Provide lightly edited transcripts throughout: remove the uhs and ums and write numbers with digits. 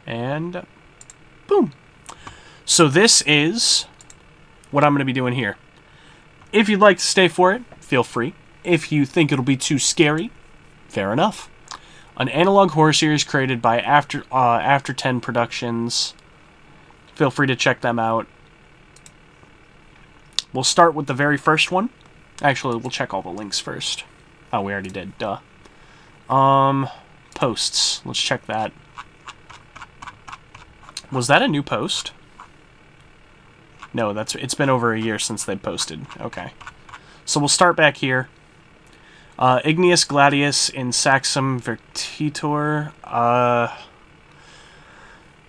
And boom. So this is what I'm going to be doing here. If you'd like to stay for it, feel free. If you think it'll be too scary, fair enough. An analog horror series created by After 10 Productions. Feel free to check them out. We'll start with the very first one. Actually, we'll check all the links first. Oh, we already did. Duh. Posts. Let's check that. Was that a new post? No, it's been over a year since they posted. Okay. So we'll start back here. Igneus Gladius in Saxum Vertitor.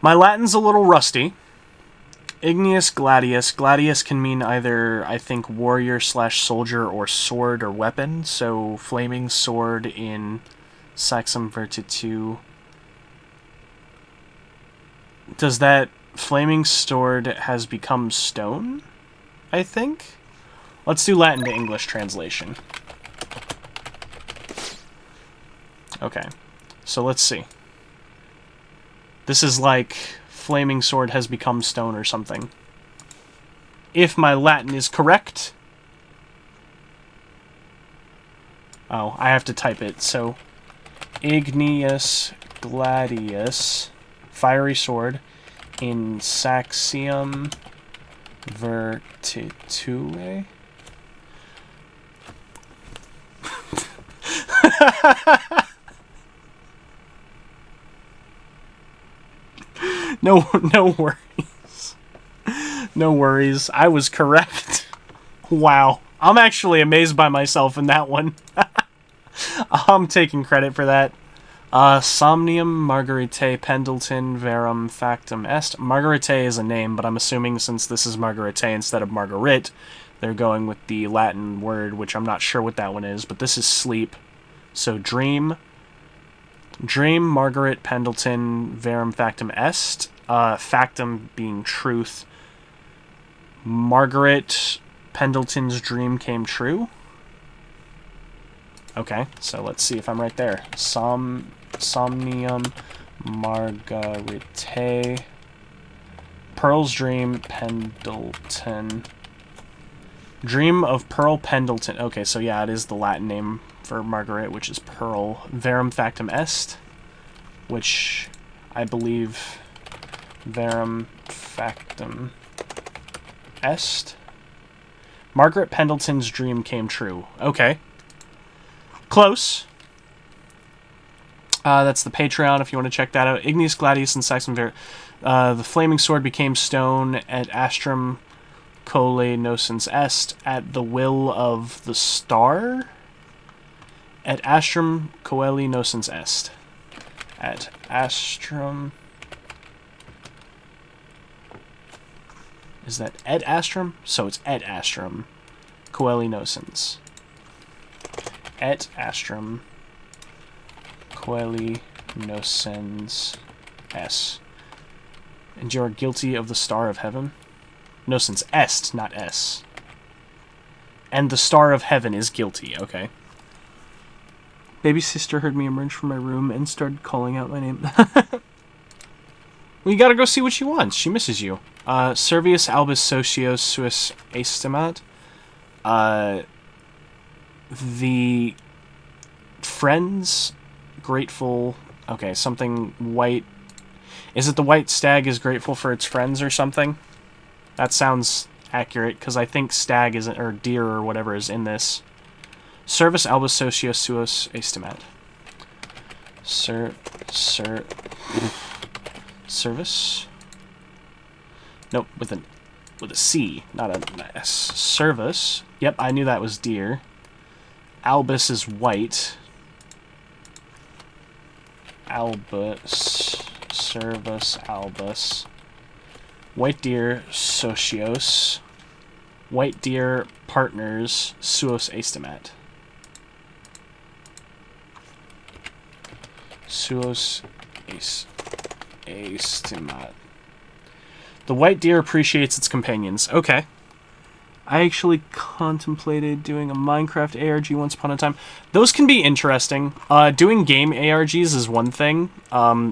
My Latin's a little rusty. Igneus Gladius. Gladius can mean either, I think, warrior / soldier or sword or weapon. So, flaming sword in Saxum Vertitu. Does that flaming sword has become stone? I think? Let's do Latin to English translation. Okay. So, let's see. This is like flaming sword has become stone or something. If my Latin is correct... Oh, I have to type it. So, Igneus Gladius, fiery sword, in Saxium Vertitue. No worries. No worries. I was correct. Wow. I'm actually amazed by myself in that one. I'm taking credit for that. Somnium Margaritae Pendleton Verum Factum Est. Margaritae is a name, but I'm assuming since this is Margaritae instead of Margaret, they're going with the Latin word, which I'm not sure what that one is, but this is sleep. So dream. Dream, Margaret Pendleton, Verum Factum Est. Factum being truth. Margaret Pendleton's dream came true. Okay, so let's see if I'm right there. Somnium Margaritae. Pearl's dream, Pendleton. Dream of Pearl Pendleton. Okay, so yeah, it is the Latin name for Margaret, which is Pearl. Verum Factum Est, which I believe Verum Factum Est. Margaret Pendleton's dream came true. Okay. Close. That's the Patreon if you want to check that out. Igneus Gladius and Saxon the flaming sword became stone at Astrum Cole Nocens Est, at the will of the star. At Astrum Coeli Nocens Est. At Astrum... Is that et Astrum? So it's et Astrum Coeli Nocens. Et Astrum Coeli Nocens S. And you are guilty of the star of heaven? Nocens Est, not S. And the star of heaven is guilty, okay. Baby sister heard me emerge from my room and started calling out my name. Well, you gotta go see what she wants. She misses you. Servius albus socios suis estimat. The friends grateful... Okay, something white... Is it the white stag is grateful for its friends or something? That sounds accurate, because I think stag isn't, or deer or whatever is in this. Service albus socios suis estimat. Service? Nope, with a C, not an S. Service. Yep, I knew that was deer. Albus is white. Albus. Service albus. White deer socios. White deer partners suos estimat. Suos estimat. The white deer appreciates its companions. Okay. I actually contemplated doing a Minecraft ARG once upon a time. Those can be interesting. Doing game ARGs is one thing,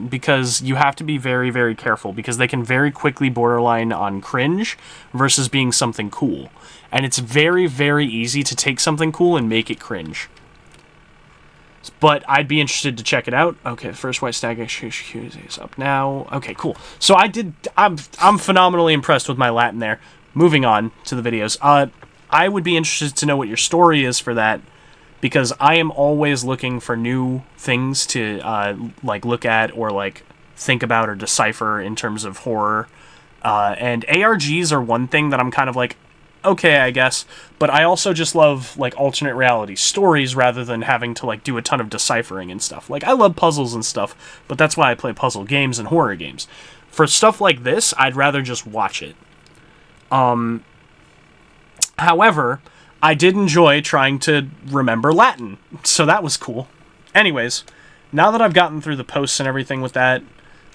because you have to be very, very careful, because they can very quickly borderline on cringe versus being something cool. And it's very, very easy to take something cool and make it cringe. But I'd be interested to check it out. Okay, first white stag is up now. Okay, cool. So I'm phenomenally impressed with my Latin there. Moving on to the videos. I would be interested to know what your story is for that, because I am always looking for new things to like look at or like think about or decipher in terms of horror. And ARGs are one thing that I'm kind of like, okay, I guess, but I also just love like alternate reality stories rather than having to like do a ton of deciphering and stuff. Like, I love puzzles and stuff, but that's why I play puzzle games and horror games. For stuff like this, I'd rather just watch it. However, I did enjoy trying to remember Latin, so that was cool. Anyways, now that I've gotten through the posts and everything with that,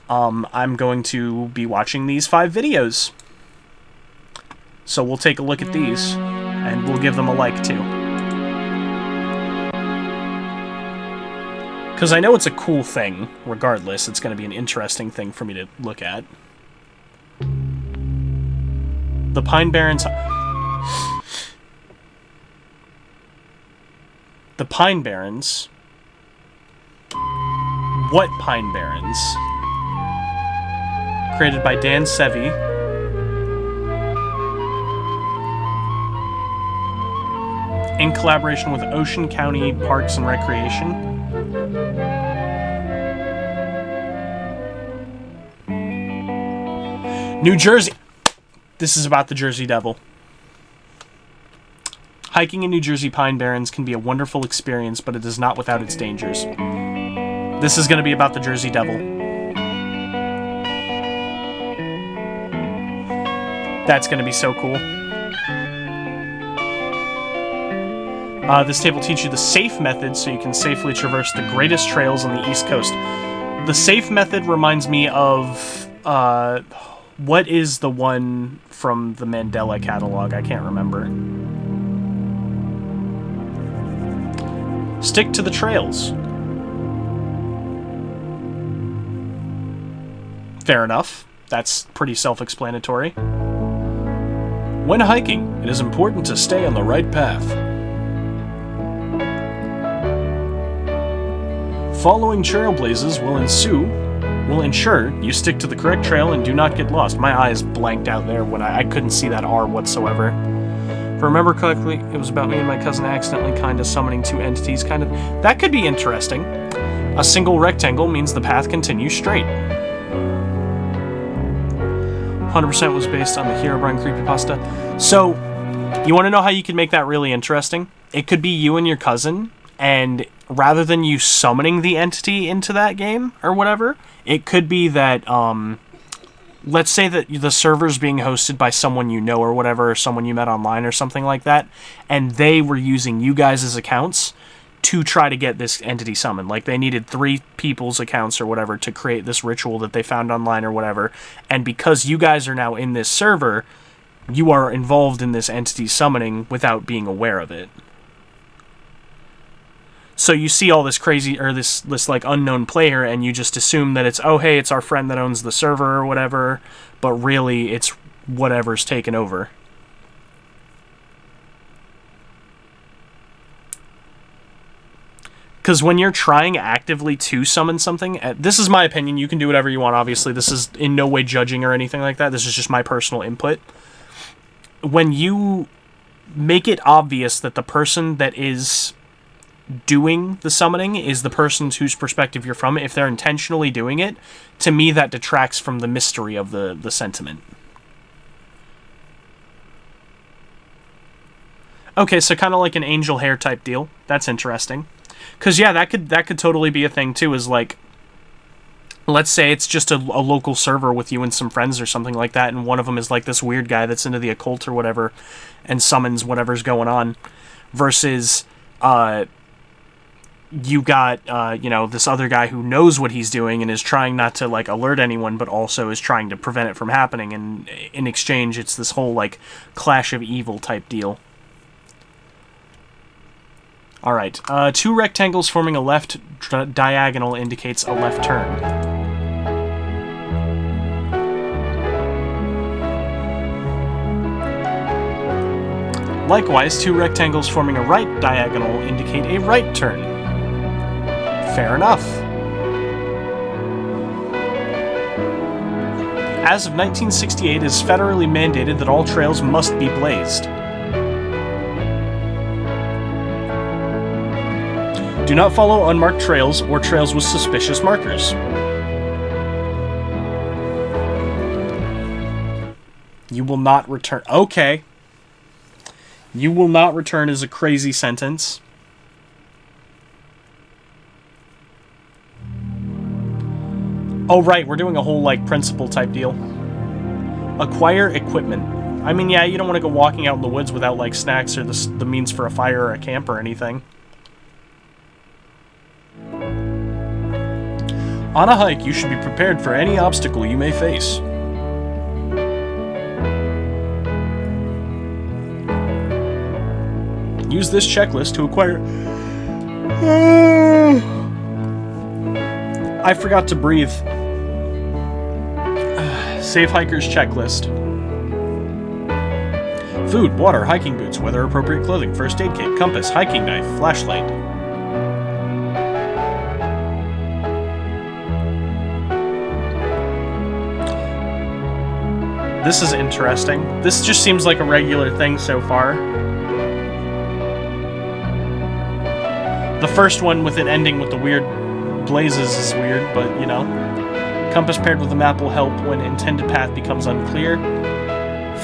I'm going to be watching these 5 videos. So we'll take a look at these, and we'll give them a like, too. Because I know it's a cool thing, regardless. It's going to be an interesting thing for me to look at. The Pine Barrens... The Pine Barrens... What Pine Barrens? Created by Dan Sevi. In collaboration with Ocean County Parks and Recreation. New Jersey. This is about the Jersey Devil. Hiking in New Jersey Pine Barrens can be a wonderful experience, but it is not without its dangers. This is going to be about the Jersey Devil. That's going to be so cool. This tape will teach you the safe method so you can safely traverse the greatest trails on the East Coast. The safe method reminds me of... what is the one from the Mandela catalog? I can't remember. Stick to the trails. Fair enough. That's pretty self-explanatory. When hiking, it is important to stay on the right path. Following trailblazes will ensure you stick to the correct trail and do not get lost. My eyes blanked out there when I couldn't see that R whatsoever. If I remember correctly, it was about me and my cousin accidentally kind of summoning 2 entities, kind of. That could be interesting. A single rectangle means the path continues straight. 100% was based on the Herobrine creepypasta. So, you want to know how you can make that really interesting? It could be you and your cousin, and rather than you summoning the entity into that game, or whatever, it could be that, let's say that the server's being hosted by someone you know or whatever, or someone you met online or something like that, and they were using you guys' accounts to try to get this entity summoned. Like, they needed 3 people's accounts or whatever to create this ritual that they found online or whatever, and because you guys are now in this server, you are involved in this entity summoning without being aware of it. So you see all this crazy, or this like unknown player, and you just assume that it's, oh hey, it's our friend that owns the server or whatever, but really it's whatever's taken over. Because when you're trying actively to summon something, this is my opinion, you can do whatever you want, obviously, this is in no way judging or anything like that, this is just my personal input. When you make it obvious that the person that is doing the summoning is the person whose perspective you're from, if they're intentionally doing it, to me that detracts from the mystery of the sentiment. Okay, so kind of like an angel hair type deal. That's interesting. Because, yeah, that could totally be a thing, too, is like, let's say it's just a local server with you and some friends or something like that, and one of them is like this weird guy that's into the occult or whatever, and summons whatever's going on, versus, you got, you know, this other guy who knows what he's doing and is trying not to, like, alert anyone, but also is trying to prevent it from happening. And in exchange, it's this whole, like, clash of evil type deal. Alright, 2 rectangles forming a left diagonal indicates a left turn. Likewise, 2 rectangles forming a right diagonal indicate a right turn. Fair enough. As of 1968, it is federally mandated that all trails must be blazed. Do not follow unmarked trails or trails with suspicious markers. You will not return. Okay. You will not return is a crazy sentence. Oh, right. We're doing a whole, like, principle type deal. Acquire equipment. I mean, yeah, you don't want to go walking out in the woods without, like, snacks or the means for a fire or a camp or anything. On a hike, you should be prepared for any obstacle you may face. Use this checklist to acquire... I forgot to breathe. Safe Hiker's Checklist. Food, water, hiking boots, weather-appropriate clothing, first aid kit, compass, hiking knife, flashlight. This is interesting. This just seems like a regular thing so far. The first one with it ending with the weird blazes is weird, but, you know. Compass paired with a map will help when intended path becomes unclear.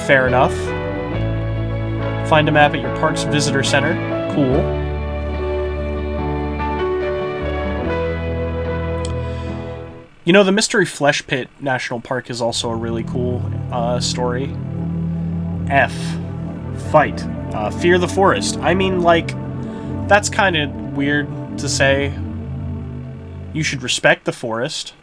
Fair enough. Find a map at your park's visitor center. Cool. You know, the Mystery Flesh Pit National Park is also a really cool story. F. Fight. Fear the forest. I mean, like, that's kind of weird to say. You should respect the forest.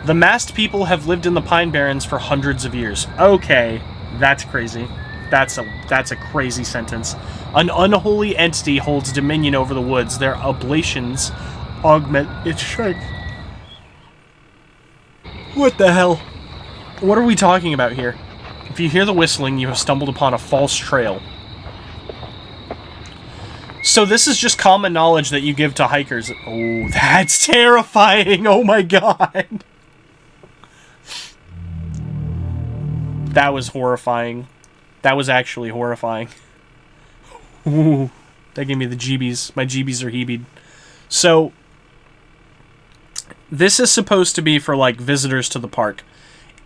The masked people have lived in the Pine Barrens for hundreds of years. Okay, that's crazy. That's a crazy sentence. An unholy entity holds dominion over the woods. Their oblations augment its strength. What the hell? What are we talking about here? If you hear the whistling, you have stumbled upon a false trail. So this is just common knowledge that you give to hikers. Oh, that's terrifying! Oh my god! That was horrifying. That was actually horrifying. Ooh, that gave me the jeebies. My jeebies are heebied. So, this is supposed to be for, like, visitors to the park.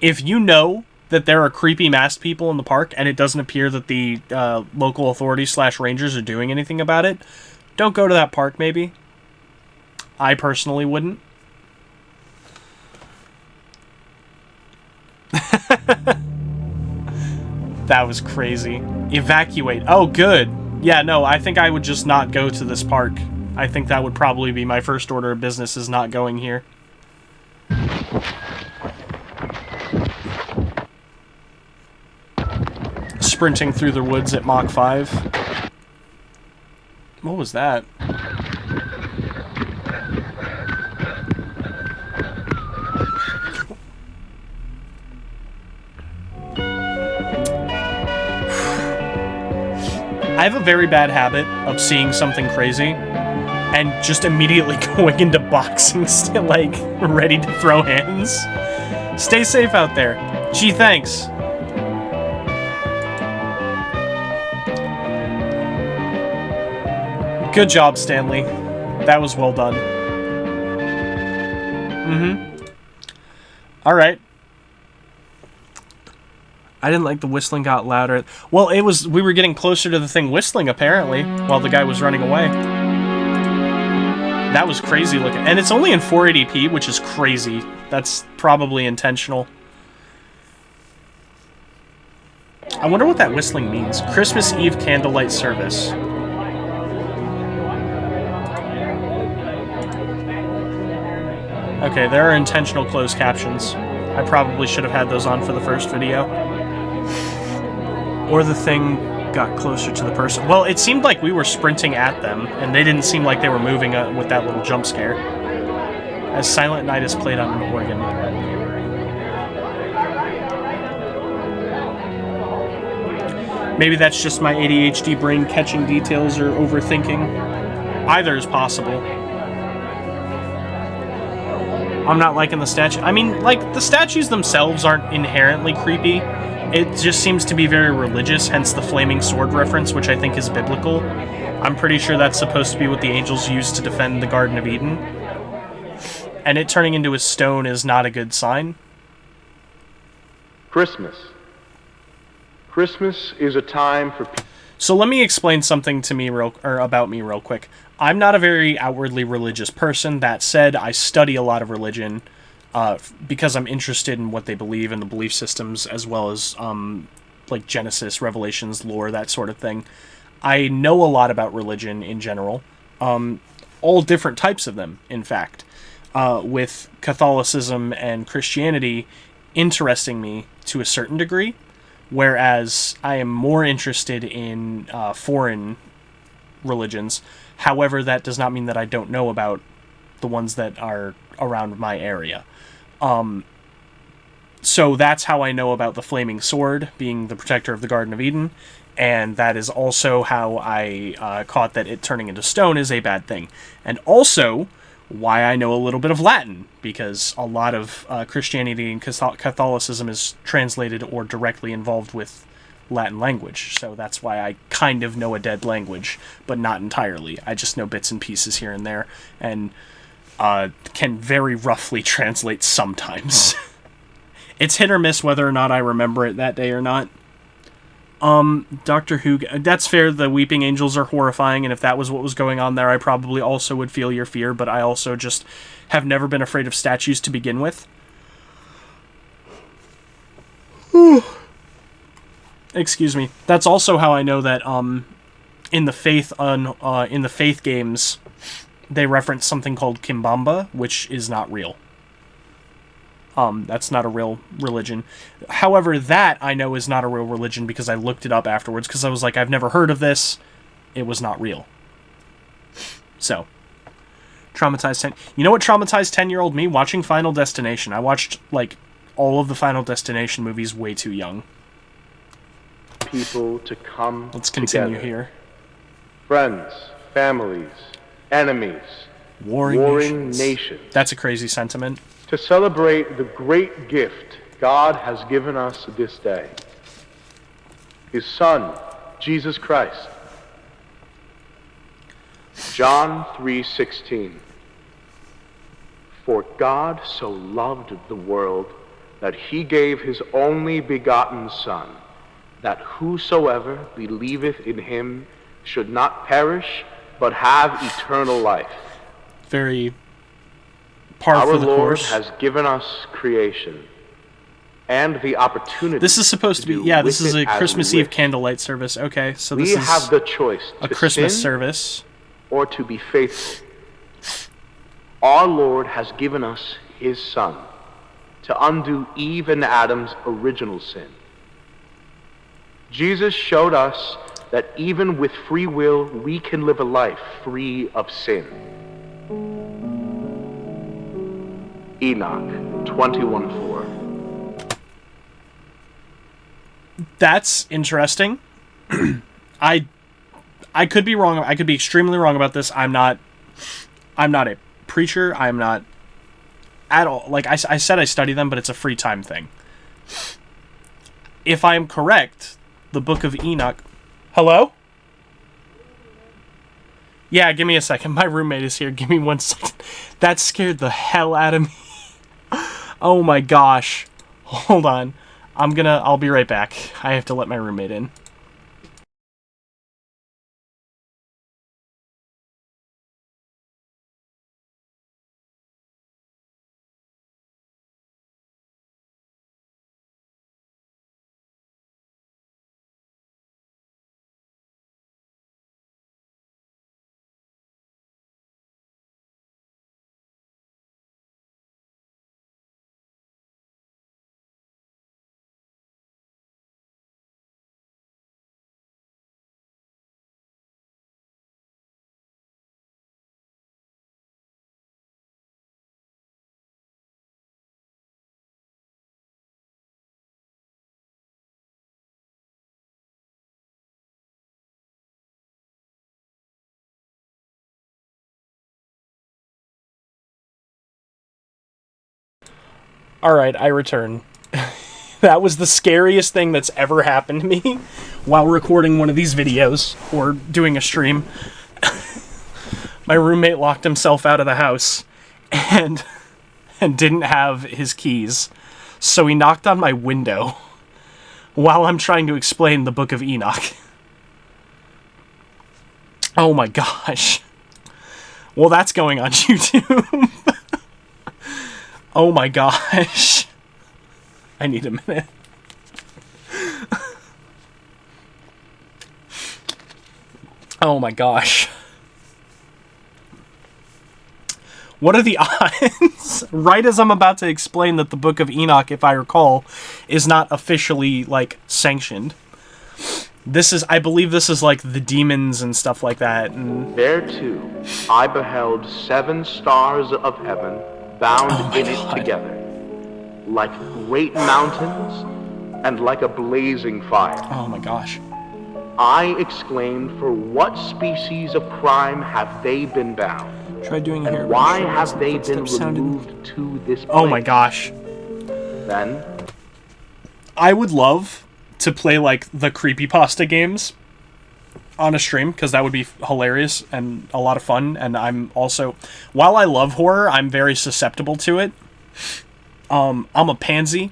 If you know that there are creepy masked people in the park and it doesn't appear that the local authorities / rangers are doing anything about it, don't go to that park, maybe. I personally wouldn't. That was crazy. Evacuate. Oh, good. Yeah, no, I think I would just not go to this park. I think that would probably be my first order of business, is not going here. Sprinting through the woods at Mach 5. What was that? I have a very bad habit of seeing something crazy and just immediately going into boxing, still, like, ready to throw hands. Stay safe out there. Gee, thanks. Good job, Stanley. That was well done. Alright. I didn't like the whistling got louder. Well, we were getting closer to the thing whistling, apparently, while the guy was running away. That was crazy looking. And it's only in 480p, which is crazy. That's probably intentional. I wonder what that whistling means. Christmas Eve candlelight service. Okay, there are intentional closed captions. I probably should have had those on for the first video. Or the thing got closer to the person. Well, it seemed like we were sprinting at them, and they didn't seem like they were moving with that little jump scare. As Silent Night is played on an organ. Maybe that's just my ADHD brain catching details or overthinking. Either is possible. I'm not liking the statue. I mean, like, the statues themselves aren't inherently creepy. It just seems to be very religious, hence the flaming sword reference, which I think is biblical. I'm pretty sure that's supposed to be what the angels used to defend the Garden of Eden. And it turning into a stone is not a good sign. Christmas. Christmas is a time for... So let me explain something to me about me real quick. I'm not a very outwardly religious person. That said, I study a lot of religion because I'm interested in what they believe and the belief systems, as well as like Genesis, Revelations, lore, that sort of thing. I know a lot about religion in general, all different types of them, in fact, with Catholicism and Christianity interesting me to a certain degree. Whereas I am more interested in foreign religions. However, that does not mean that I don't know about the ones that are around my area. So that's how I know about the Flaming Sword being the protector of the Garden of Eden. And that is also how I caught that it turning into stone is a bad thing. And also why I know a little bit of Latin, because a lot of Christianity and Catholicism is translated or directly involved with Latin language. So that's why I kind of know a dead language, but not entirely. I just know bits and pieces here and there, and can very roughly translate sometimes. It's hit or miss whether or not I remember it that day or not. Doctor Who, that's fair, the weeping angels are horrifying, and if that was what was going on there, I probably also would feel your fear, but I also just have never been afraid of statues to begin with. Excuse me. That's also how I know that, in the Faith games, they reference something called Kimbamba, which is not real. That's not a real religion. However, that I know is not a real religion because I looked it up afterwards because I was like, I've never heard of this. It was not real. So, traumatized 10... You know what traumatized 10-year-old me? Watching Final Destination. I watched, like, all of the Final Destination movies way too young. People to come Let's continue together. here. Friends, families, enemies, warring nations. That's a crazy sentiment. To celebrate the great gift God has given us this day. His Son, Jesus Christ. John 3:16. For God so loved the world that he gave his only begotten Son, that whosoever believeth in him should not perish, but have eternal life. Very par for the course. Our Lord has given us creation and the opportunity. This is supposed to be, yeah, this is a Christmas Eve candlelight service. Okay, so this is... We have the choice a to Christmas sin service. Or to be faithful. Our Lord has given us his Son to undo Eve and Adam's original sin. Jesus showed us that even with free will, we can live a life free of sin. Enoch 21:4. That's interesting. I could be wrong. I could be extremely wrong about this. I'm not a preacher. I'm not at all. Like I said, I study them, but it's a free time thing. If I am correct, the Book of Enoch... Hello? Yeah, give me a second. My roommate is here. Give me 1 second. That scared the hell out of me. Oh my gosh. Hold on. I'll be right back. I have to let my roommate in. Alright, I return. That was the scariest thing that's ever happened to me while recording one of these videos or doing a stream. My roommate locked himself out of the house and didn't have his keys. So he knocked on my window while I'm trying to explain the Book of Enoch. Oh my gosh. Well, that's going on YouTube. Oh my gosh. I need a minute. Oh my gosh. What are the odds? Right as I'm about to explain that the Book of Enoch, if I recall, is not officially, like, sanctioned. This is, I believe this is, like, the demons and stuff like that. And There, too, I beheld 7 stars of heaven bound in it together, like great mountains and like a blazing fire. oh my gosh. I exclaimed, for what species of crime have they been bound? Try doing here. And why have they been removed to this place? Oh my gosh. Then, I would love to play, like, the creepypasta games on a stream, because that would be hilarious and a lot of fun, and I'm also... While I love horror, I'm very susceptible to it. I'm a pansy.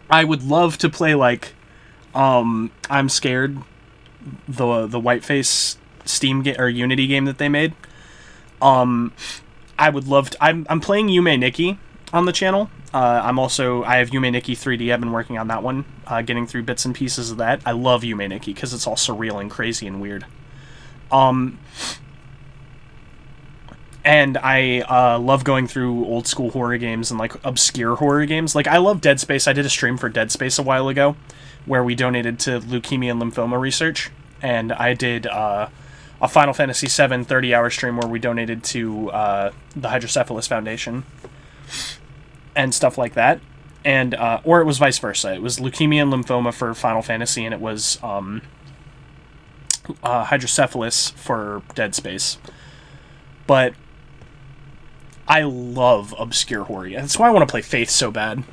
I would love to play, like, I'm Scared, the Whiteface Steam game or Unity game that they made. I would love to... I'm playing Yume Nikki on the channel. I have Yume Nikki 3D. I've been working on that one, getting through bits and pieces of that. I love Yume Nikki because it's all surreal and crazy and weird. And I love going through old school horror games and, like, obscure horror games. Like, I love Dead Space. I did a stream for Dead Space a while ago where we donated to leukemia and lymphoma research. And I did a Final Fantasy VII 30-hour stream where we donated to the Hydrocephalus Foundation and stuff like that. And or it was vice versa. It was leukemia and lymphoma for Final Fantasy, and it was Hydrocephalus for Dead Space. But I love obscure horror. That's why I want to play Faith so bad.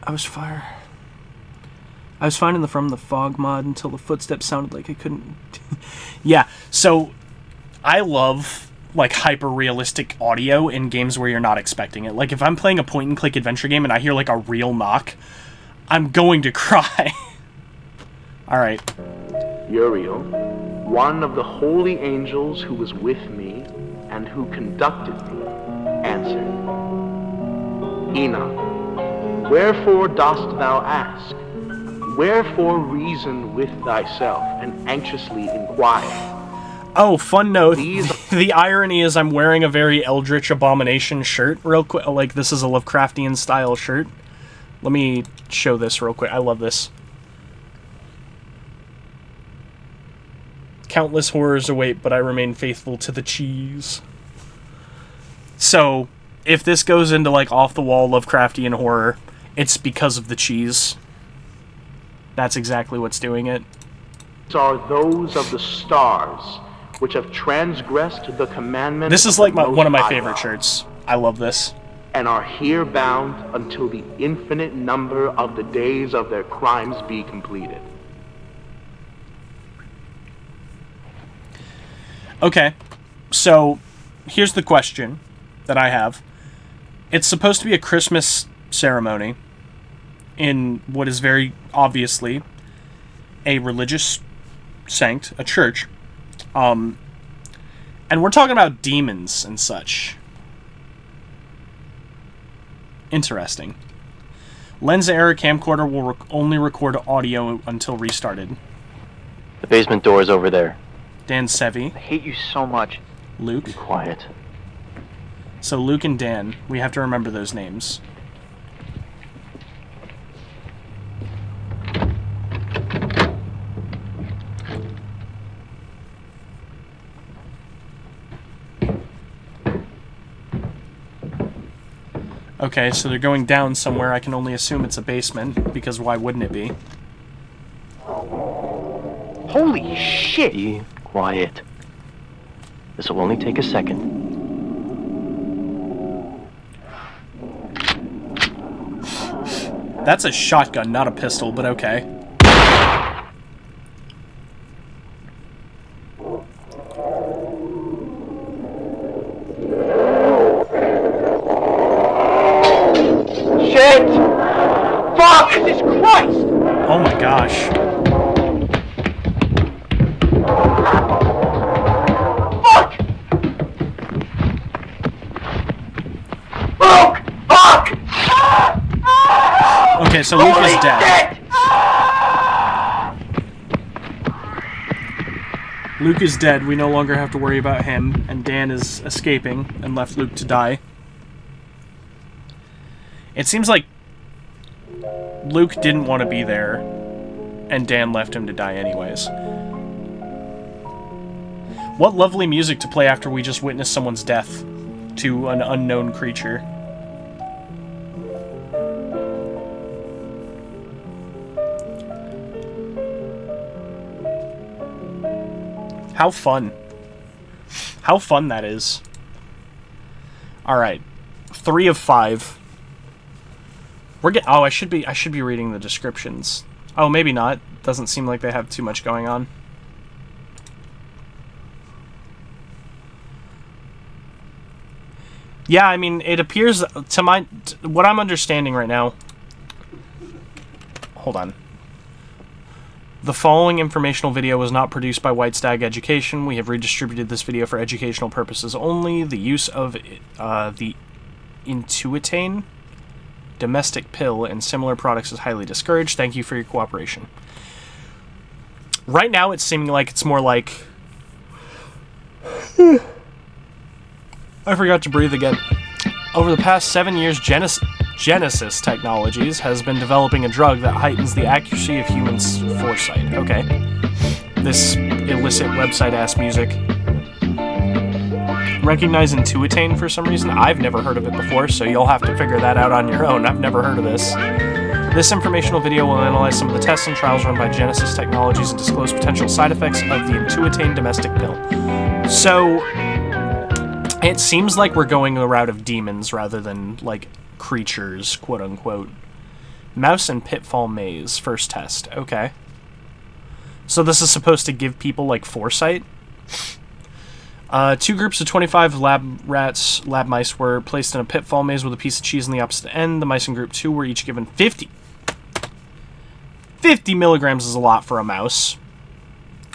I was fine in the From the Fog mod until the footsteps sounded like I couldn't... Yeah, so I love, like, hyper-realistic audio in games where you're not expecting it. Like, if I'm playing a point-and-click adventure game and I hear, like, a real knock, I'm going to cry. Alright. Uriel, one of the holy angels who was with me and who conducted me, answered, Enoch, wherefore dost thou ask? Wherefore reason with thyself and anxiously inquire? Oh, fun note. The irony is I'm wearing a very Eldritch Abomination shirt real quick. Like, this is a Lovecraftian style shirt. Let me show this real quick. I love this. Countless horrors await, but I remain faithful to the cheese. So, if this goes into, like, off-the-wall Lovecraftian horror, it's because of the cheese. That's exactly what's doing it. Are those of the stars which have transgressed the commandment. This is like one of my High favorite God, shirts. I love this. and are here bound until the infinite number of the days of their crimes be completed. Okay, so here's the question that I have. It's supposed to be a Christmas ceremony in what is very obviously a religious sanct, a church. And we're talking about demons and such. Interesting. Lens error camcorder will only record audio until restarted. The basement door is over there. Dan Sevi. I hate you so much. Luke. Be quiet. So Luke and Dan, we have to remember those names. Okay, so they're going down somewhere. I can only assume it's a basement, because why wouldn't it be? Holy shit! Be quiet. This will only take a second. That's a shotgun, not a pistol, but okay. Shit! Fuck! Jesus Christ! Oh my gosh. Fuck! Luke! Fuck! Okay, so Luke is dead. Shit! Luke is dead. We no longer have to worry about him, and Dan is escaping and left Luke to die. It seems like Luke didn't want to be there, and Dan left him to die anyways. What lovely music to play after we just witnessed someone's death to an unknown creature. How fun. How fun that is. Alright. 3 of 5. Oh, I should be reading the descriptions. Oh, maybe not. Doesn't seem like they have too much going on. Yeah, I mean, it appears to what I'm understanding right now. Hold on. The following informational video was not produced by White Stag Education. We have redistributed this video for educational purposes only. The use of the Intuitane domestic pill and similar products is highly discouraged. Thank you for your cooperation. Right now, it's seeming like it's more like... I forgot to breathe again. Over the past 7 years, Genesis Technologies has been developing a drug that heightens the accuracy of human foresight. Okay. This illicit website-ass music. Recognize Intuitane for some reason. I've never heard of it before, so you'll have to figure that out on your own. I've never heard of this. This informational video will analyze some of the tests and trials run by Genesis Technologies and disclose potential side effects of the Intuitane domestic pill. So, it seems like we're going the route of demons rather than, like, creatures, quote-unquote. Mouse and Pitfall Maze, first test. Okay. So this is supposed to give people, like, foresight? 2 groups of 25 lab mice were placed in a pitfall maze with a piece of cheese on the opposite end. The mice in group 2 were each given 50. 50 milligrams is a lot for a mouse.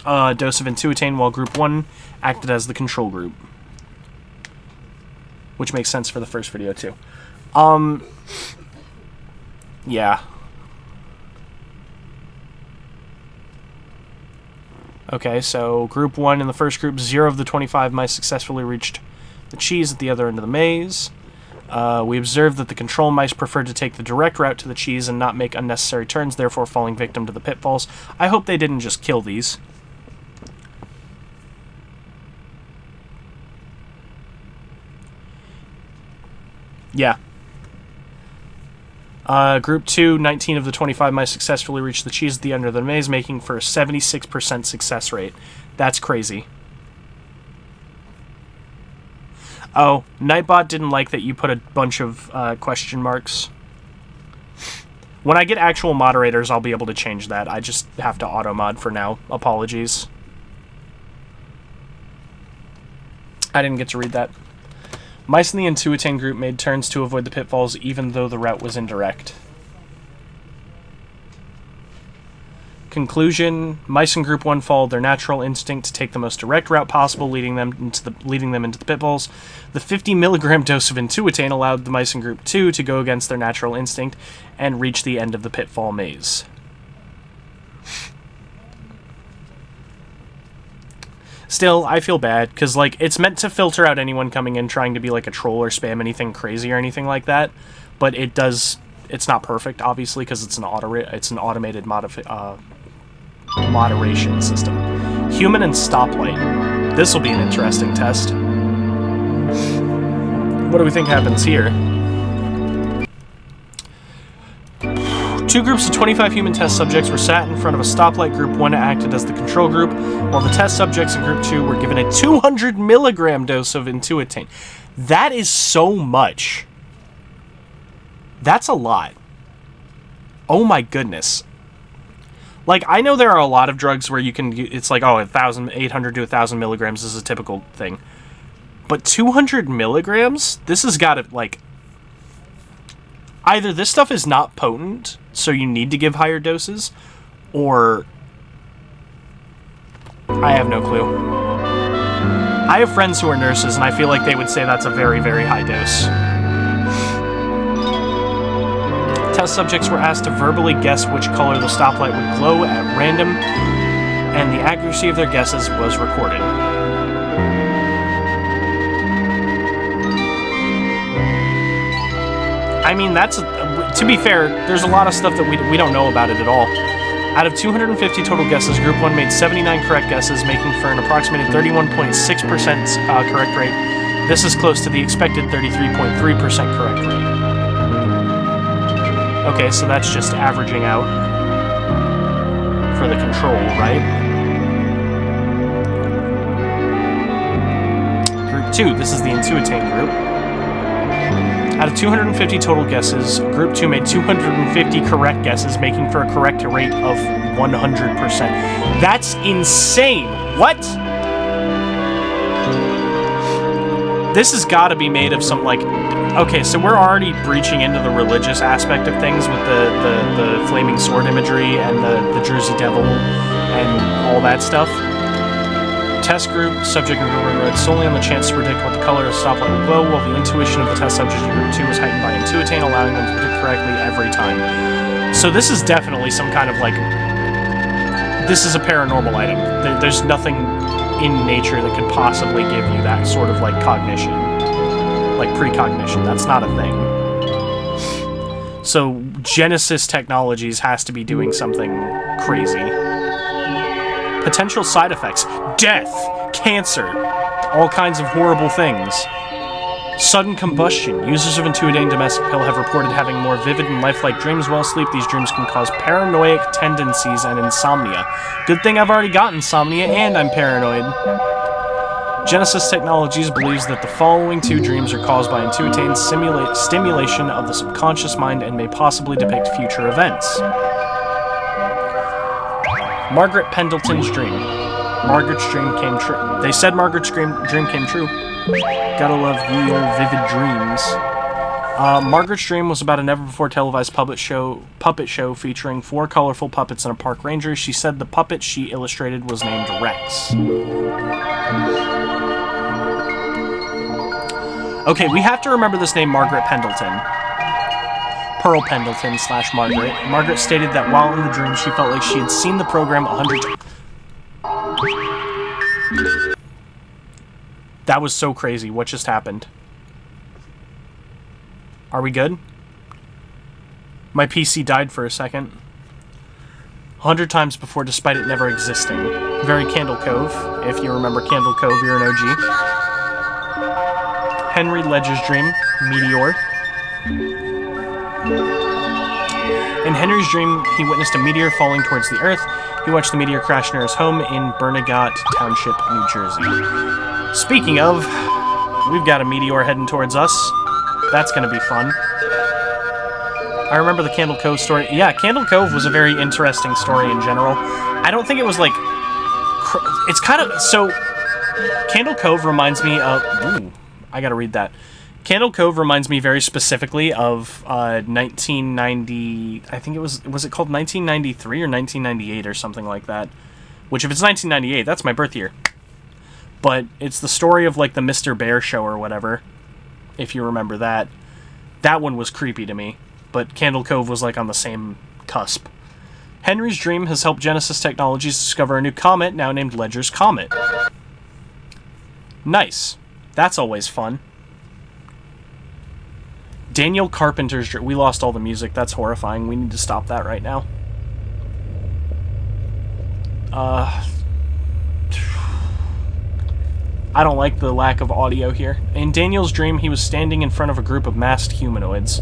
Dose of Intuitane, while group 1 acted as the control group. Which makes sense for the first video, too. Yeah. Okay, so group 1 in the first group, 0 of the 25 mice successfully reached the cheese at the other end of the maze. We observed that the control mice preferred to take the direct route to the cheese and not make unnecessary turns, therefore falling victim to the pitfalls. I hope they didn't just kill these. Yeah. Group 2, 19 of the 25 mice successfully reached the cheese at the end of the maze, making for a 76% success rate. That's crazy. Oh, Nightbot didn't like that you put a bunch of question marks. When I get actual moderators, I'll be able to change that. I just have to auto-mod for now. Apologies. I didn't get to read that. Mice in the Intuitane group made turns to avoid the pitfalls even though the route was indirect. Conclusion, mice in group 1 followed their natural instinct to take the most direct route possible, leading them into the pitfalls. The 50 milligram dose of Intuitane allowed the mice in group 2 to go against their natural instinct and reach the end of the pitfall maze. Still, I feel bad, because, like, it's meant to filter out anyone coming in trying to be, like, a troll or spam anything crazy or anything like that, but it does... It's not perfect, obviously, because it's an automated moderation system. Human and stoplight. This will be an interesting test. What do we think happens here? 2 groups of 25 human test subjects were sat in front of a stoplight. Group 1 acted as the control group, while the test subjects in Group 2 were given a 200 milligram dose of Intuitane. That is so much. That's a lot. Oh my goodness. Like, I know there are a lot of drugs where you can, it's like, oh, 800 to 1,000 milligrams is a typical thing. But 200 milligrams? This has got to, like, either this stuff is not potent, so you need to give higher doses, or I have no clue. I have friends who are nurses, and I feel like they would say that's a very, very high dose. Test subjects were asked to verbally guess which color the stoplight would glow at random, and the accuracy of their guesses was recorded. I mean, that's, to be fair, there's a lot of stuff that we don't know about it at all. Out of 250 total guesses, Group 1 made 79 correct guesses, making for an approximated 31.6% correct rate. This is close to the expected 33.3% correct rate. Okay, so that's just averaging out for the control, right? Group 2, this is the Intuitain group. Out of 250 total guesses, Group 2 made 250 correct guesses, making for a correct rate of 100%. That's insane! What? This has got to be made of some, like... Okay, so we're already breaching into the religious aspect of things with the flaming sword imagery and the Jersey Devil and all that stuff. Test group, subject and group read solely on the chance to predict what the color of stoplight will glow, while the intuition of the test subject in group 2 was heightened by Intuitain, allowing them to predict correctly every time. So this is definitely some kind of, like... This is a paranormal item. There's nothing in nature that could possibly give you that sort of, like, cognition. Like, precognition. That's not a thing. So, Genesis Technologies has to be doing something crazy. Potential side effects. Death! Cancer! All kinds of horrible things. Sudden combustion. Users of Intuitain Domestic Pill have reported having more vivid and lifelike dreams while asleep. These dreams can cause paranoid tendencies and insomnia. Good thing I've already got insomnia and I'm paranoid. Genesis Technologies believes that the following two dreams are caused by Intuitain's stimulation of the subconscious mind and may possibly depict future events. Margaret Pendleton's dream. Margaret's dream came true. They said Margaret's dream came true. Gotta love ye old vivid dreams. Margaret's dream was about a never-before televised puppet show featuring 4 colorful puppets and a park ranger. She said the puppet she illustrated was named Rex. Okay, we have to remember this name Margaret Pendleton. Pearl Pendleton / Margaret. Margaret stated that while in the dream, she felt like she had seen the program 100 times. That was so crazy. What just happened? Are we good? My PC died for a second. 100 times before, despite it never existing. Very Candle Cove. If you remember Candle Cove, you're an OG. Henry Ledger's dream, Meteor. In Henry's dream, he witnessed a meteor falling towards the Earth. He watched the meteor crash near his home in Bernagat Township, New Jersey. Speaking of, we've got a meteor heading towards us. That's going to be fun. I remember the Candle Cove story. Yeah, Candle Cove was a very interesting story in general. I don't think it was like... It's kind of... So, Candle Cove reminds me of... Ooh, I gotta read that. Candle Cove reminds me very specifically of 1990... I think it was... Was it called 1993 or 1998 or something like that? Which, if it's 1998, that's my birth year. But it's the story of, like, the Mr. Bear show or whatever. If you remember that. That one was creepy to me. But Candle Cove was, like, on the same cusp. Henry's dream has helped Genesis Technologies discover a new comet, now named Ledger's Comet. Nice. That's always fun. Daniel Carpenter's dream. We lost all the music. That's horrifying. We need to stop that right now. I don't like the lack of audio here. In Daniel's dream, he was standing in front of a group of masked humanoids.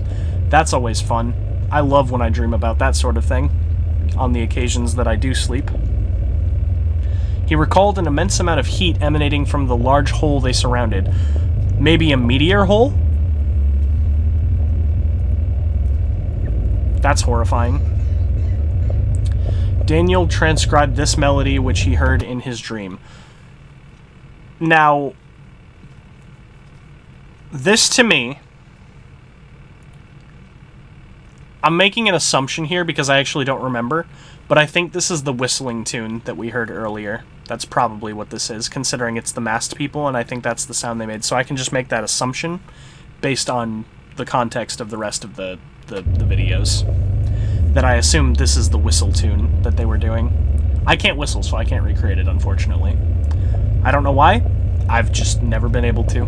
That's always fun. I love when I dream about that sort of thing, on the occasions that I do sleep. He recalled an immense amount of heat emanating from the large hole they surrounded. Maybe a meteor hole? That's horrifying. Daniel transcribed this melody which he heard in his dream. Now, this to me, I'm making an assumption here because I actually don't remember, but I think this is the whistling tune that we heard earlier. That's probably what this is, considering it's the masked people, and I think that's the sound they made. So I can just make that assumption based on the context of the rest of the videos. That I assume this is the whistle tune that they were doing. I can't whistle, so I can't recreate it, unfortunately. I don't know why. I've just never been able to.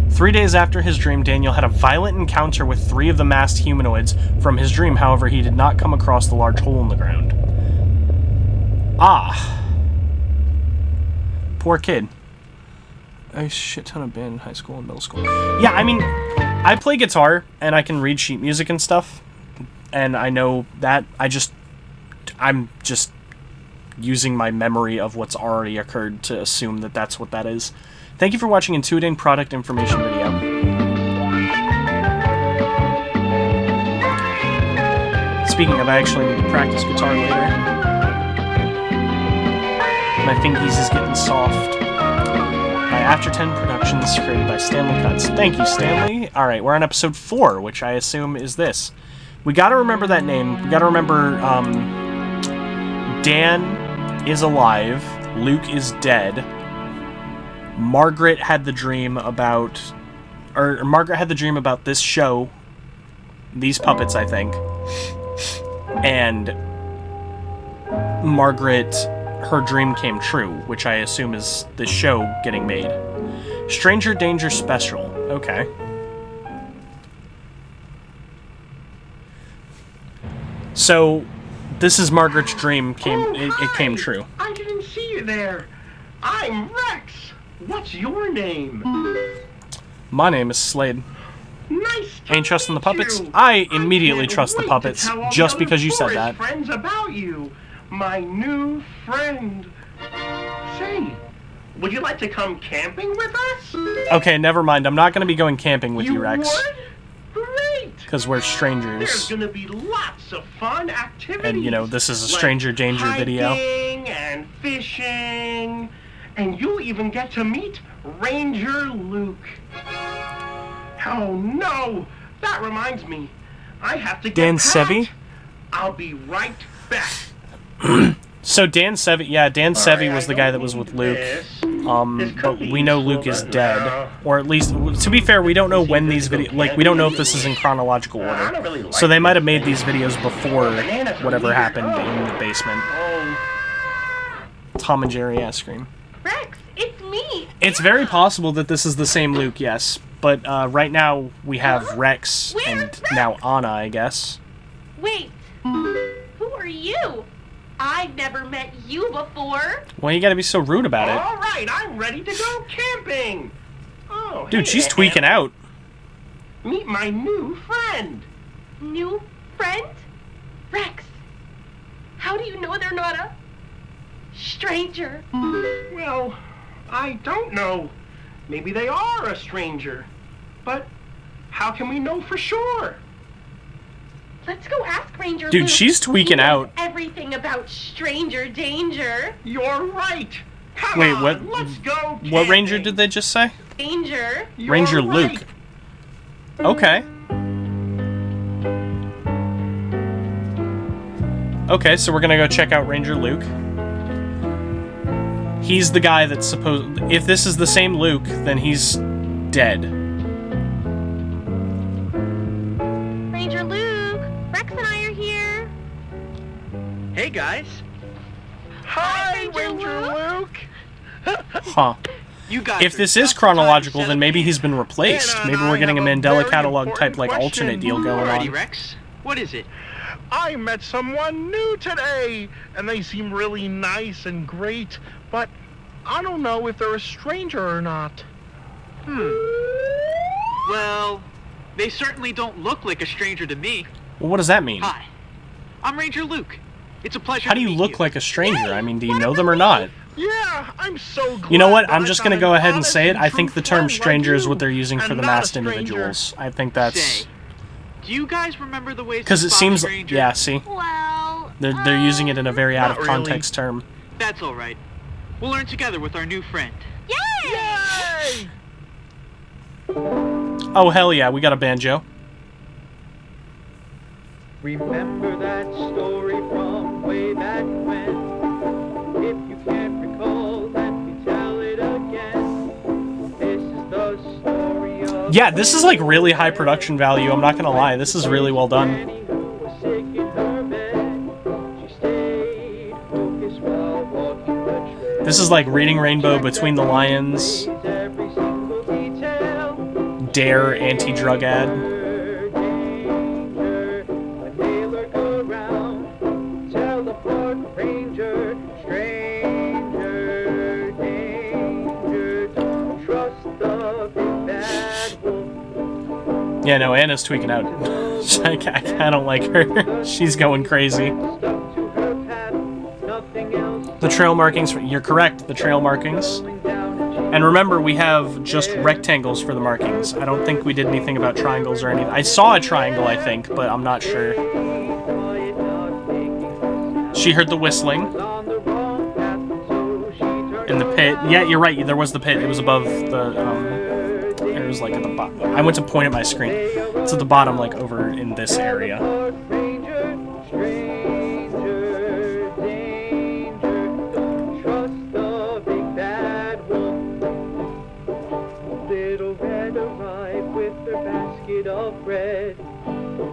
3 days after his dream, Daniel had a violent encounter with 3 of the masked humanoids from his dream. However, he did not come across the large hole in the ground. Ah. Poor kid. A shit ton of band in high school and middle school. Yeah, I mean, I play guitar, and I can read sheet music and stuff, and I know that. I'm just using my memory of what's already occurred to assume that that's what that is. Thank you for watching Intuiting Product Information video. Speaking of, I actually need to practice guitar later. My fingies is getting soft. By After 10 Productions, created by Stanley Cuts. Thank you, Stanley. Alright, we're on episode 4, which I assume is this. We gotta remember that name. We gotta remember, Dan is alive. Luke is dead. Margaret had the dream about... Or Margaret had the dream about this show. These puppets, I think. And Margaret... her dream came true, which I assume is the show getting made. Stranger Danger Special. Okay. So, this is Margaret's dream. It came true. I didn't see you there. I'm Rex. What's your name? My name is Slade. Nice to Ain't trusting the meet puppets? you. I immediately can't trust the wait to puppets tell all just the because you said forest that. Friends about you, my new friend. Say, would you like to come camping with us? Okay, never mind. I'm not going to be going camping with you, Rex. Would? Great. Because we're There's strangers. gonna be lots of fun activities. And, you know, this is a like Stranger Danger video. hiking and fishing, and you'll even get to meet Ranger Luke. Oh no! That reminds me. I have to get Dan packed. Sevi? I'll be right back. So Dan Sevi, yeah, Dan Sevi was the guy that was with Luke. But we know Luke is dead, or at least, to be fair, we don't know when these videos, like, we don't know if this is in chronological order. So they might have made these videos before whatever happened in the basement. Tom and Jerry ice cream. Rex, it's me. It's very possible that this is the same Luke, yes. But right now we have Rex and now Anna, I guess. Wait, who are you? I've never met you before. Well, you gotta be so rude about it. All right, I'm ready to go camping. Oh, Dude, hey, she's tweaking out. Meet my new friend. New friend? Rex, how do you know they're not a stranger? Well, I don't know. Maybe they are a stranger. But how can we know for sure? Let's go ask Ranger Dude, Luke. she's tweaking He knows out. everything about stranger danger. You're right. Come Wait, on, what- let's go What ranger camping. did they just say? Danger. You're Ranger right. Luke. Okay. Okay, so we're gonna go check out Ranger Luke. He's the guy that's supposed... If this is the same Luke, then he's dead. Ranger Luke, Rex and I are here. Hey guys, Hi, Ranger Ranger Luke. Huh. you guys. If are this is just chronological, the then maybe he's been replaced. And Maybe I we're getting a have a Mandela very catalog type, important like, question. alternate deal going Alrighty, on. Rex. What is it? I met someone new today, and they seem really nice and great, but I don't know if they're a stranger or not. Well, they certainly don't look like a stranger to me. Well, what does that mean? Hi, I'm Ranger Luke. It's a pleasure. How do to you meet look like a stranger? I mean, do you know them or not? Yeah, I'm so glad. You know what? that I'm I just found gonna go an ahead and honest say it. and I think true the term friend stranger like is what you, they're using for and the not a masked stranger. individuals. I think that's Say, Do you guys remember the ways? Because it seems... Stranger? Yeah, see? Well, They're using it in a very Not out-of-context term. That's all right. We'll learn together with our new friend. Yay! Oh, hell yeah, we got a banjo. Remember that story from way back when? If you can't recall, let me tell it again. This is the story of... Yeah, this is like really high production value, I'm not gonna lie. This is really well done. Granny who was sick in her bed. She stayed focused while walking the trail. This is like Reading Rainbow, Between the Lions, Every single detail. Dare anti-drug ad. Danger, when they lurk around. Teleport ranger, stranger, danger. Don't trust the big bad wolf. Yeah, no, Anna's tweaking out. I don't like her. She's going crazy. Stuck to her path, nothing else. The trail markings, you're correct, the trail markings. Going down a And remember, we have just rectangles for the markings. I don't think we did anything about triangles or anything. I saw a triangle, I think, but I'm not sure. quiet, not making She heard the whistling on the wrong path, so she turned in the pit. Yeah, you're right, there was the pit. It was above the, it was like at the bottom. I went to point at my screen. It's at the bottom, like over in this area. ranger, stranger, danger. Don't trust the big bad wolf. Little Red arrived with her basket of bread.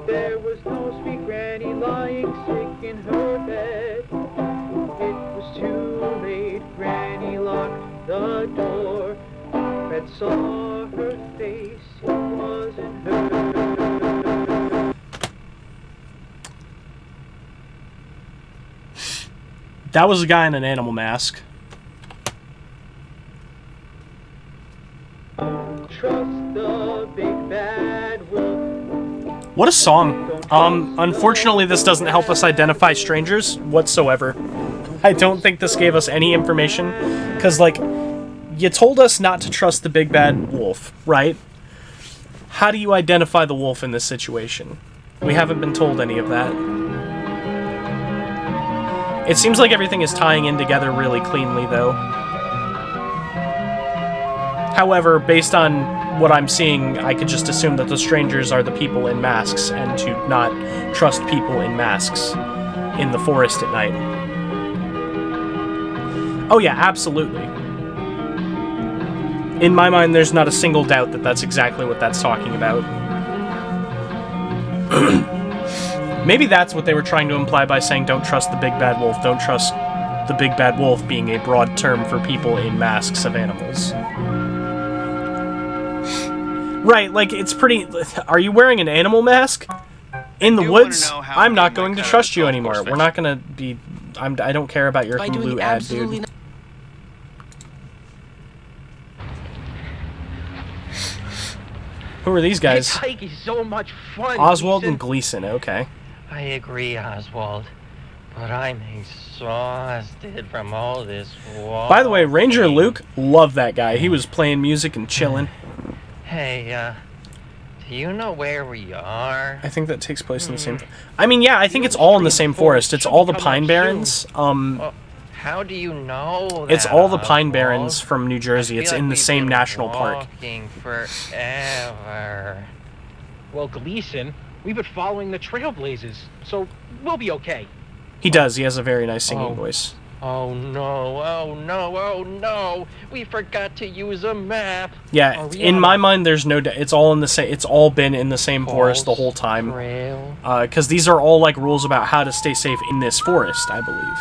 There was no sweet granny lying sick in her bed. It was too late, Granny locked the door. Red saw her face, it wasn't her. That was a guy in an animal mask. Trust the big bad wolf. What a song. Unfortunately, this doesn't help us identify strangers whatsoever. I don't think this gave us any information, because, like, you told us not to trust the big bad wolf, right? How do you identify the wolf in this situation? We haven't been told any of that. It seems like everything is tying in together really cleanly, though. However, based on what I'm seeing, I could just assume that the strangers are the people in masks, and to not trust people in masks in the forest at night. Oh yeah, absolutely. In my mind, there's not a single doubt that that's exactly what that's talking about. Maybe that's what they were trying to imply by saying don't trust the big bad wolf. Don't trust the big bad wolf being a broad term for people in masks of animals. Right, like, it's pretty... Are you wearing an animal mask? In the woods? I'm not going to trust you anymore. We're not going to be... I don't care about your Hulu ad, dude. Who are these guys? This hike is so much fun. Oswald Ethan. and Gleason, okay. I agree, Oswald, but I'm exhausted from all this walking. By the way, Ranger Luke, love that guy. He was playing music and chilling. Hey, do you know where we are? I think that takes place in the same... I mean, yeah, I think it's all in the same forest. It's all the Pine Barrens. Well, how do you know that, It's all the Pine Oswald? Barrens from New Jersey. It's in the same national park. Walking forever. Well, Gleason, we've been following the trailblazers, so we'll be okay. He does. He has a very nice singing Oh. voice. Oh no, oh no, oh no! We forgot to use a map. Yeah, Are we in on my a mind, there's no... It's all in the same... It's all been in the same forest the whole time. Trail. Because these are all, like, rules about how to stay safe in this forest, I believe.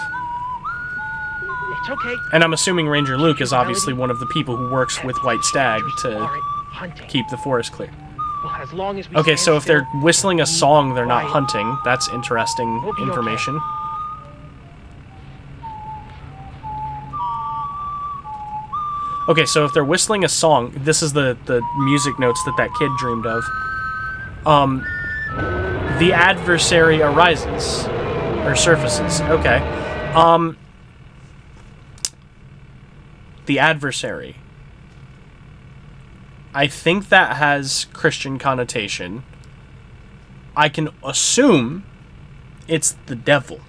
It's okay. And I'm assuming Ranger Luke is obviously one of the people who works with White Stag to Aren't hunting. keep the forest clear. Well, as long as we Okay, stand so if they're still, whistling a song, they're not quiet. hunting. That's interesting We'll be okay. information. Okay, so if they're whistling a song, this is the music notes that kid dreamed of. The adversary arises. Or surfaces. Okay. The adversary. I think that has Christian connotation. I can assume it's the devil.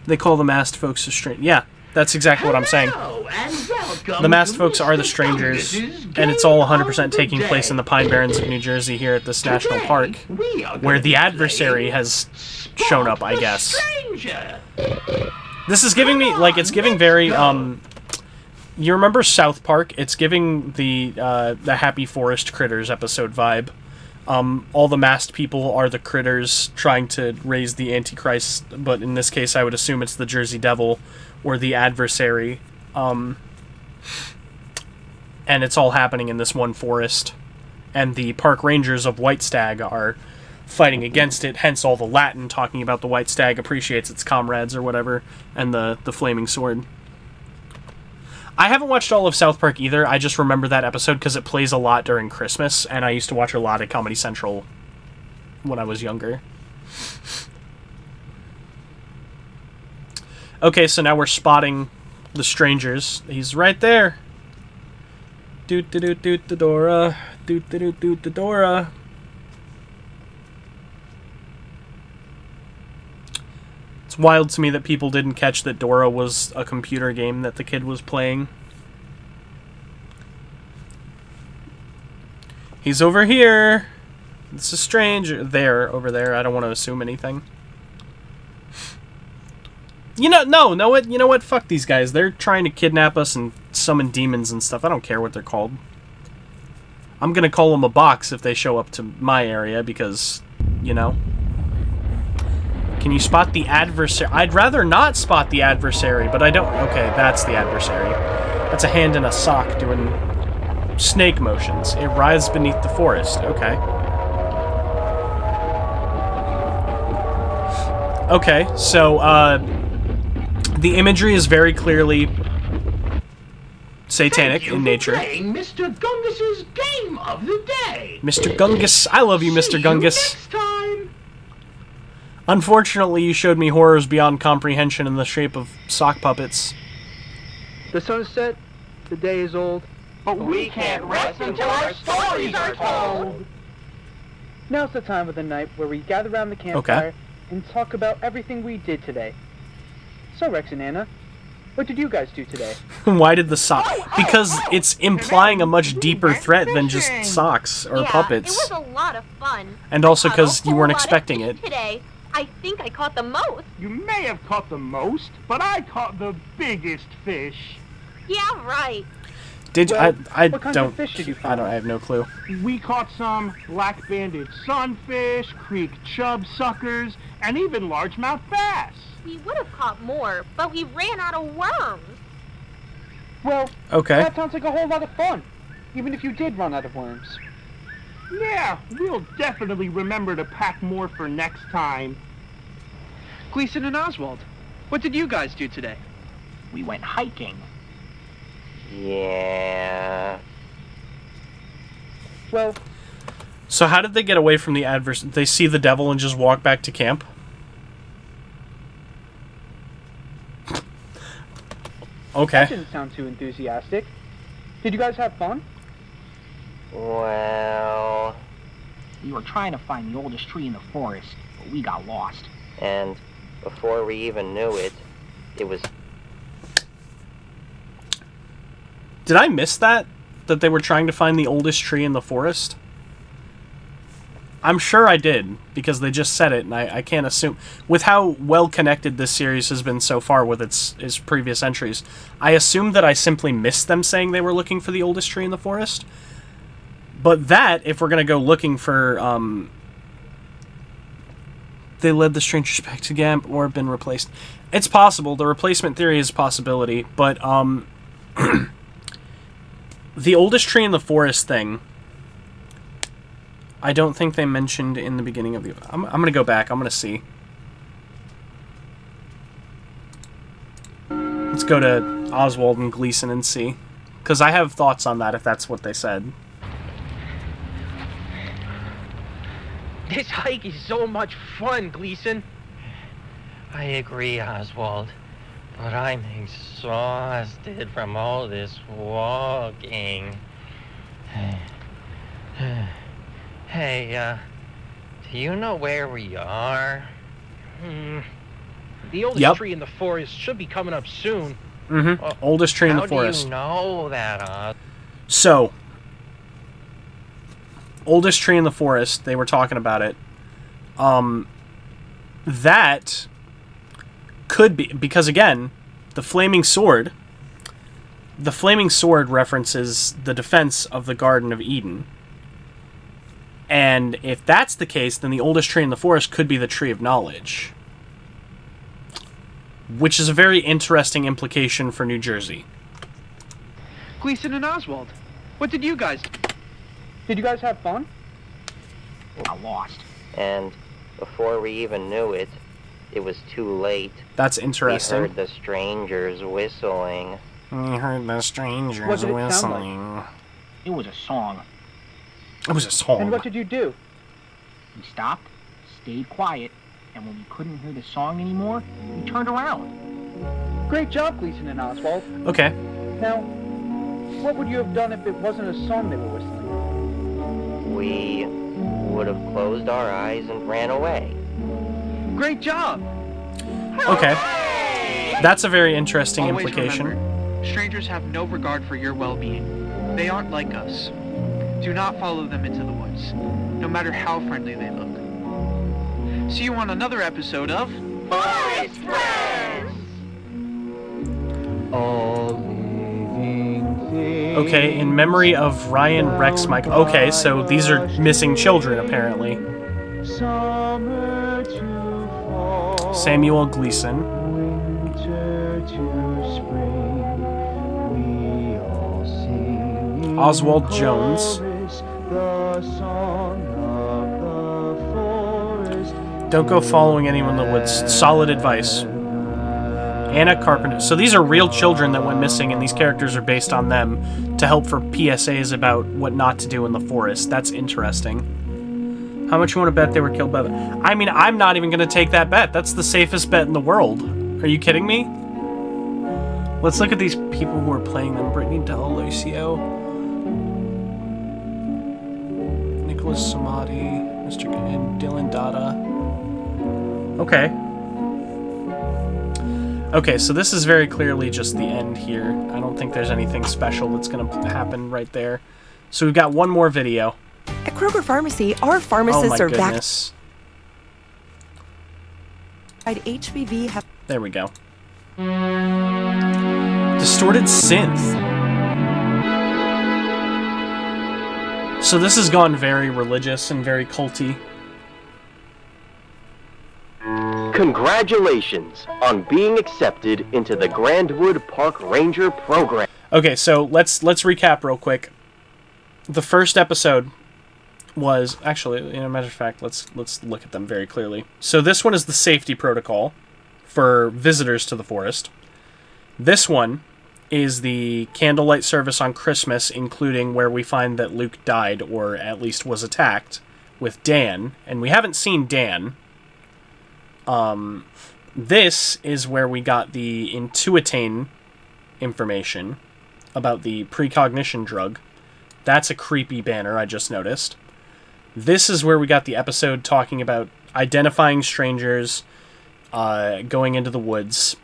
They call the masked folks the strange. Yeah, that's exactly what I'm saying. The masked folks are the strangers, and it's all 100% taking place in the Pine Barrens of New Jersey here at this national park, where the adversary has shown up, I guess. This is giving me, like, it's giving very, you remember South Park? It's giving the Happy Forest Critters episode vibe. All the masked people are the critters trying to raise the Antichrist, but in this case I would assume it's the Jersey Devil or the adversary. And it's all happening in this one forest. And the park rangers of White Stag are fighting against it, hence all the Latin talking about the White Stag appreciates its comrades or whatever, and the flaming sword. I haven't watched all of South Park either. I just remember that episode because it plays a lot during Christmas, and I used to watch a lot at Comedy Central when I was younger. Okay, so now we're spotting the strangers. He's right there. Doot-doot-doot-doot-Dora. Doot-doot-doot-doot-Dora. It's wild to me that people didn't catch that Dora was a computer game that the kid was playing. He's over here. This is strange. Over there. I don't want to assume anything. You know what? Fuck these guys. They're trying to kidnap us and summon demons and stuff. I don't care what they're called. I'm gonna call them a box if they show up to my area because, you know. Can you spot the adversary? I'd rather not spot the adversary, but I don't... Okay, that's the adversary. That's a hand in a sock doing snake motions. It writhes beneath the forest. Okay. Okay, so, the imagery is very clearly satanic in nature. Mr. Gungus's game of the day. Mr. Gungus. I love you, Mr. Gungus. Unfortunately, you showed me horrors beyond comprehension in the shape of sock puppets. The sun is set, the day is old, but we can't rest until our stories are told. Now's the time of the night where we gather around the campfire and talk about everything we did today. So, Rex and Anna, what did you guys do today? Why did the sock? Because it's implying a much deeper threat than just socks or puppets. It was a lot of fun. And also because you weren't expecting it. Today. I think I caught the most. You may have caught the most, but I caught the biggest fish. Yeah, right. Did you? Well, I what kinds don't. of fish did you find? I have no clue. We caught some black-banded sunfish, creek chub suckers, and even largemouth bass. We would have caught more, but we ran out of worms. Well, okay. That sounds like a whole lot of fun, even if you did run out of worms. Yeah, we'll definitely remember to pack more for next time. Gleason and Oswald, what did you guys do today? We went hiking. Yeah. Well... So how did they get away from the adverse? They see the devil and just walk back to camp? Okay. That didn't sound too enthusiastic. Did you guys have fun? Well... We were trying to find the oldest tree in the forest, but we got lost. And before we even knew it, it was... Did I miss that? That they were trying to find the oldest tree in the forest? I'm sure I did, because they just said it, and I can't assume... With how well-connected this series has been so far with its previous entries, I assume that I simply missed them saying they were looking for the oldest tree in the forest. But that, if we're going to go looking for... They led the strangers back to camp or have been replaced. It's possible. The replacement theory is a possibility, but... The oldest tree in the forest thing... I don't think they mentioned in the beginning of the... I'm going to go back. I'm going to see. Let's go to Oswald and Gleason and see. Because I have thoughts on that if that's what they said. This hike is so much fun, Gleason. I agree, Oswald. But I'm exhausted from all this walking. Hey, Do you know where we are? The oldest tree in the forest should be coming up soon. Oldest tree in the forest. How do you know that, Oz? So, oldest tree in the forest, they were talking about it. That could be, because again, the flaming sword references the defense of the Garden of Eden. And if that's the case, then the oldest tree in the forest could be the Tree of Knowledge. Which is a very interesting implication for New Jersey. Gleason and Oswald, what did you guys do? Did you guys have fun? We got lost. And before we even knew it, it was too late. That's interesting. We heard the strangers whistling. We heard the strangers What did it sound whistling. like? It was a song. It was a song. And what did you do? We stopped, stayed quiet, and when we couldn't hear the song anymore, we turned around. Great job, Gleason and Oswald. Okay. Now, what would you have done if it wasn't a song they were whistling? We would have closed our eyes and ran away. Great job! Okay. That's a very interesting Always implication. remember, strangers have no regard for your well-being. They aren't like us. Do not follow them into the woods, no matter how friendly they look. See you on another episode of Forest Friends! Okay, in memory of Ryan, Rex, Mike. Okay, so these are missing children, apparently. Samuel Gleason. Oswald Jones. Don't go following anyone in the woods. Solid advice. Anna Carpenter. So these are real children that went missing, and these characters are based on them to help for PSAs about what not to do in the forest. That's interesting. How much you want to bet they were killed by the... I mean, I'm not even going to take that bet. That's the safest bet in the world. Are you kidding me? Let's look at these people who are playing them. Brittany D'Alessio, Nicholas Samadi, Mr. and Dylan Dada. Okay. Okay, so this is very clearly just the end here. I don't think there's anything special that's going to happen right there. So we've got one more video. At Kroger Pharmacy, our pharmacists are goodness. HPV. There we go. Distorted synth. So this has gone very religious and very culty. Congratulations on being accepted into the Grandwood Park Ranger program. Okay, so let's recap real quick. The first episode was actually, matter of fact, let's look at them very clearly. So this one is the safety protocol for visitors to the forest. This one is the candlelight service on Christmas, including where we find that Luke died, or at least was attacked, with Dan, and we haven't seen Dan. This is where we got the Intuitane information about the precognition drug. That's a creepy banner I just noticed. This is where we got the episode talking about identifying strangers, going into the woods,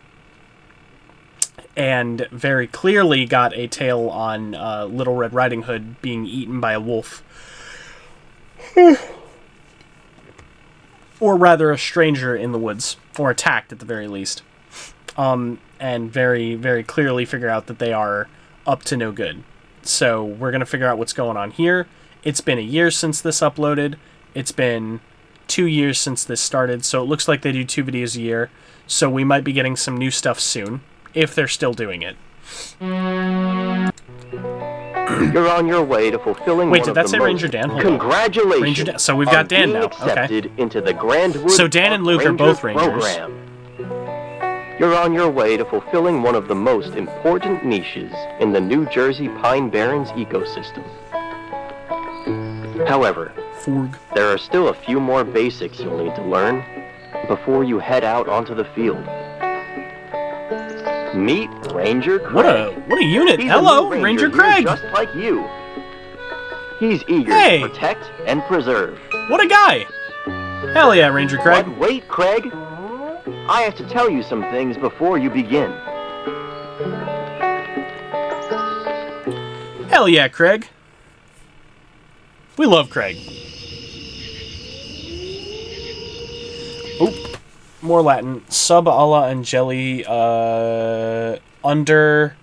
and very clearly got a tale on Little Red Riding Hood being eaten by a wolf. Or rather, a stranger in the woods, or attacked at the very least. And very, very clearly figure out that they are up to no good. So we're going to figure out what's going on here. It's been a year since this uploaded. It's been 2 years since this started, so it looks like they do 2 videos a year. So we might be getting some new stuff soon, if they're still doing it. You're on your way to fulfilling Wait, one did of that the say most... Ranger Dan? Hold on. Congratulations. Ranger Dan. So we've got Dan now. Accepted Okay. into the Grandwood So Dan and Luke are both Rangers. program. You're on your way to fulfilling one of the most important niches in the New Jersey Pine Barrens ecosystem. However, there are still a few more basics you'll need to learn before you head out onto the field. Meet Ranger Craig. What a unit! He's Hello, a new Ranger here Craig. just like you. He's eager Hey. to protect and preserve. What a guy! Hell yeah, Ranger Craig. But wait, Craig. I have to tell you some things before you begin. Hell yeah, Craig. We love Craig. Oop. More Latin. Sub alla angeli, under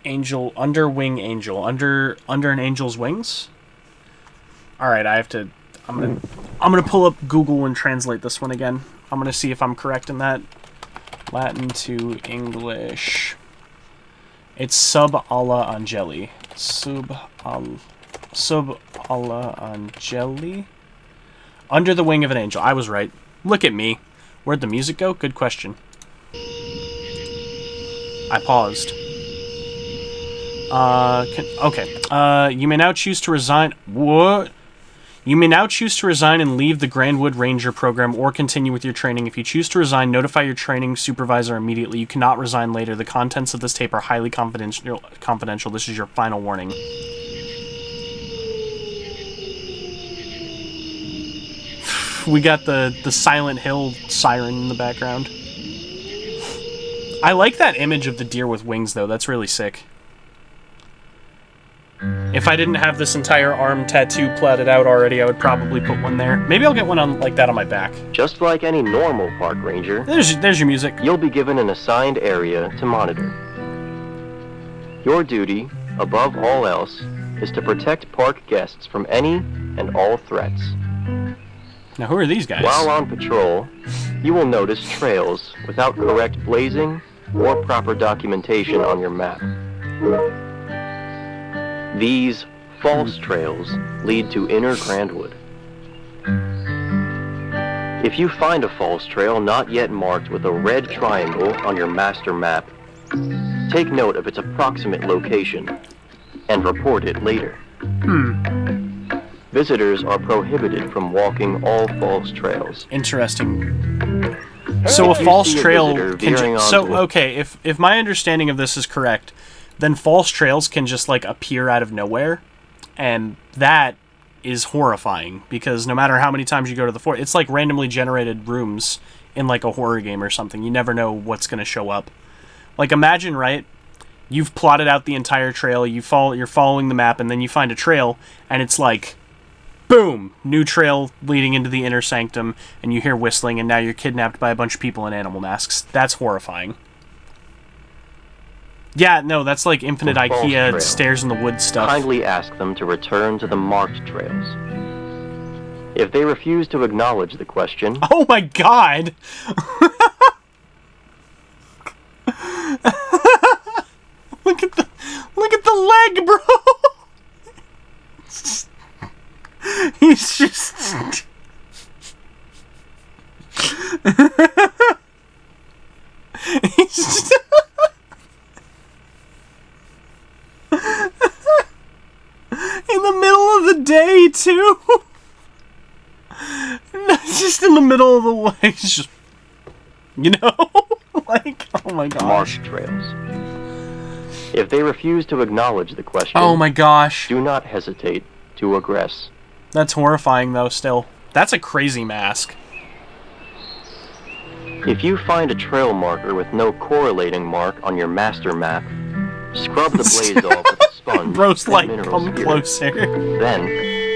angel, under wing angel, under an angel's wings. All right, I'm gonna pull up Google and translate this one again. I'm gonna see if I'm correct in that. Latin to English. It's sub alla angeli. Sub alla angeli. Under the wing of an angel. I was right. Look at me. Where'd the music go? Good question. I paused. Okay. You may now choose to resign. What? You may now choose to resign and leave the Grandwood Ranger program or continue with your training. If you choose to resign, notify your training supervisor immediately. You cannot resign later. The contents of this tape are highly confidential. This is your final warning. We got the Silent Hill siren in the background. I like that image of the deer with wings, though. That's really sick. If I didn't have this entire arm tattoo plotted out already, I would probably put one there. Maybe I'll get one on like that on my back. Just like any normal park ranger, there's your music. You'll be given an assigned area to monitor. Your duty, above all else, is to protect park guests from any and all threats. Now, who are these guys? While on patrol, you will notice trails without correct blazing or proper documentation on your map. These false trails lead to Inner Grandwood. If you find a false trail not yet marked with a red triangle on your master map, take note of its approximate location and report it later. Visitors are prohibited from walking all false trails. Interesting. So a false trail can okay, if my understanding of this is correct, then false trails can just like appear out of nowhere, and that is horrifying because no matter how many times you go to the fort, it's like randomly generated rooms in like a horror game or something. You never know what's going to show up. Like imagine, right? You've plotted out the entire trail, you're following the map, and then you find a trail and it's like boom, new trail leading into the inner sanctum, and you hear whistling, and now you're kidnapped by a bunch of people in animal masks. That's horrifying. Yeah, no, that's like infinite IKEA trail. Stairs in the woods stuff. Kindly ask them to return to the marked trails. If they refuse to acknowledge the question... Oh my god! Look at the leg, bro! He's just... He's just... In the middle of the day, too! Just in the middle of the way, it's just... You know? Like, oh my gosh. Marked trails. If they refuse to acknowledge the question... Oh my gosh. Do not hesitate to aggress. That's horrifying, though, still. That's a crazy mask. If you find a trail marker with no correlating mark on your master map, scrub the blaze off with a sponge. Bro's like, come closer. Then,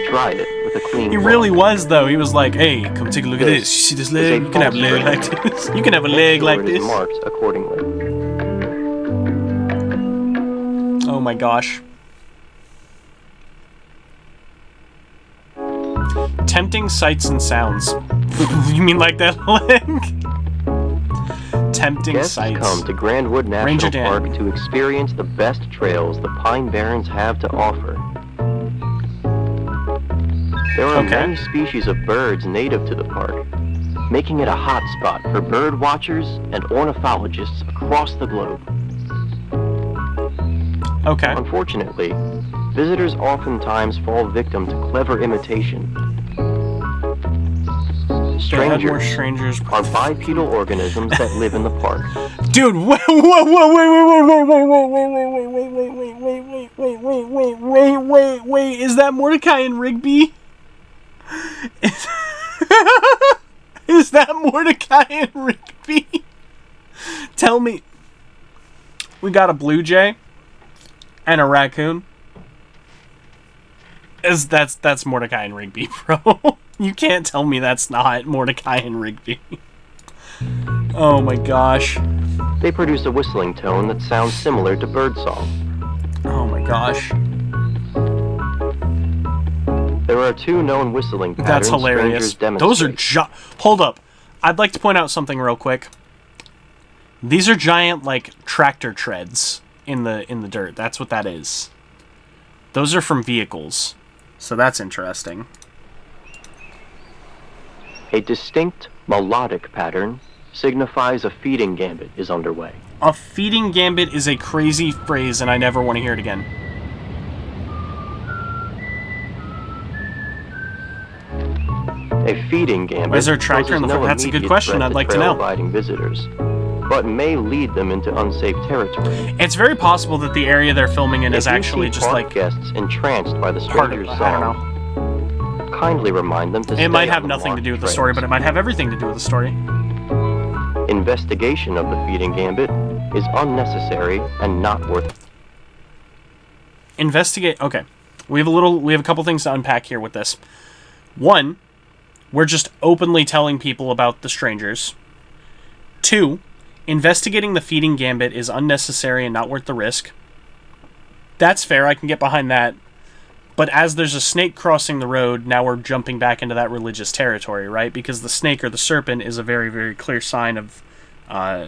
try it with a clean He really was, though. He was like, hey, come take a look at this. You see this leg? You can have a leg like this. You can have a leg like this. Marked accordingly. Oh my gosh. Tempting sights and sounds. You mean like that leg? Tempting Guests sights. Come to Grandwood National Park to experience the best trails the Pine Barrens have to offer. There are many species of birds native to the park, making it a hot spot for bird watchers and ornithologists across the globe. Okay. Unfortunately, visitors oftentimes fall victim to clever imitation. Strangers are bipedal organisms that live in the park. Dude, wait, is that Mordecai and Rigby? Is that Mordecai and Rigby? Tell me. We got a blue jay and a raccoon. That's Mordecai and Rigby, bro. You can't tell me that's not Mordecai and Rigby. Oh my gosh. They produce a whistling tone that sounds similar to birdsong. Oh my gosh. There are 2 known whistling patterns. That's hilarious. Those are hold up. I'd like to point out something real quick. These are giant, like, tractor treads in the dirt. That's what that is. Those are from vehicles. So that's interesting. A distinct melodic pattern signifies a feeding gambit is underway. A feeding gambit is a crazy phrase, and I never want to hear it again. A feeding gambit is there a tractor in the front? That's a good question. I'd like to know. Trail-abiding visitors, but may lead them into unsafe territory. It's very possible that the area they're filming in is actually just like guests entranced by the stranger's song. I don't know. Kindly remind them to stay It might have on the nothing to marked do with the trails. story, but it might have everything to do with the story. Investigation of the feeding gambit is unnecessary and not worth. Investigate. Okay, we have a couple things to unpack here with this. One, we're just openly telling people about the strangers. 2, investigating the feeding gambit is unnecessary and not worth the risk. That's fair, I can get behind that. But as there's a snake crossing the road, now we're jumping back into that religious territory, right? Because the snake or the serpent is a very, very clear sign of... I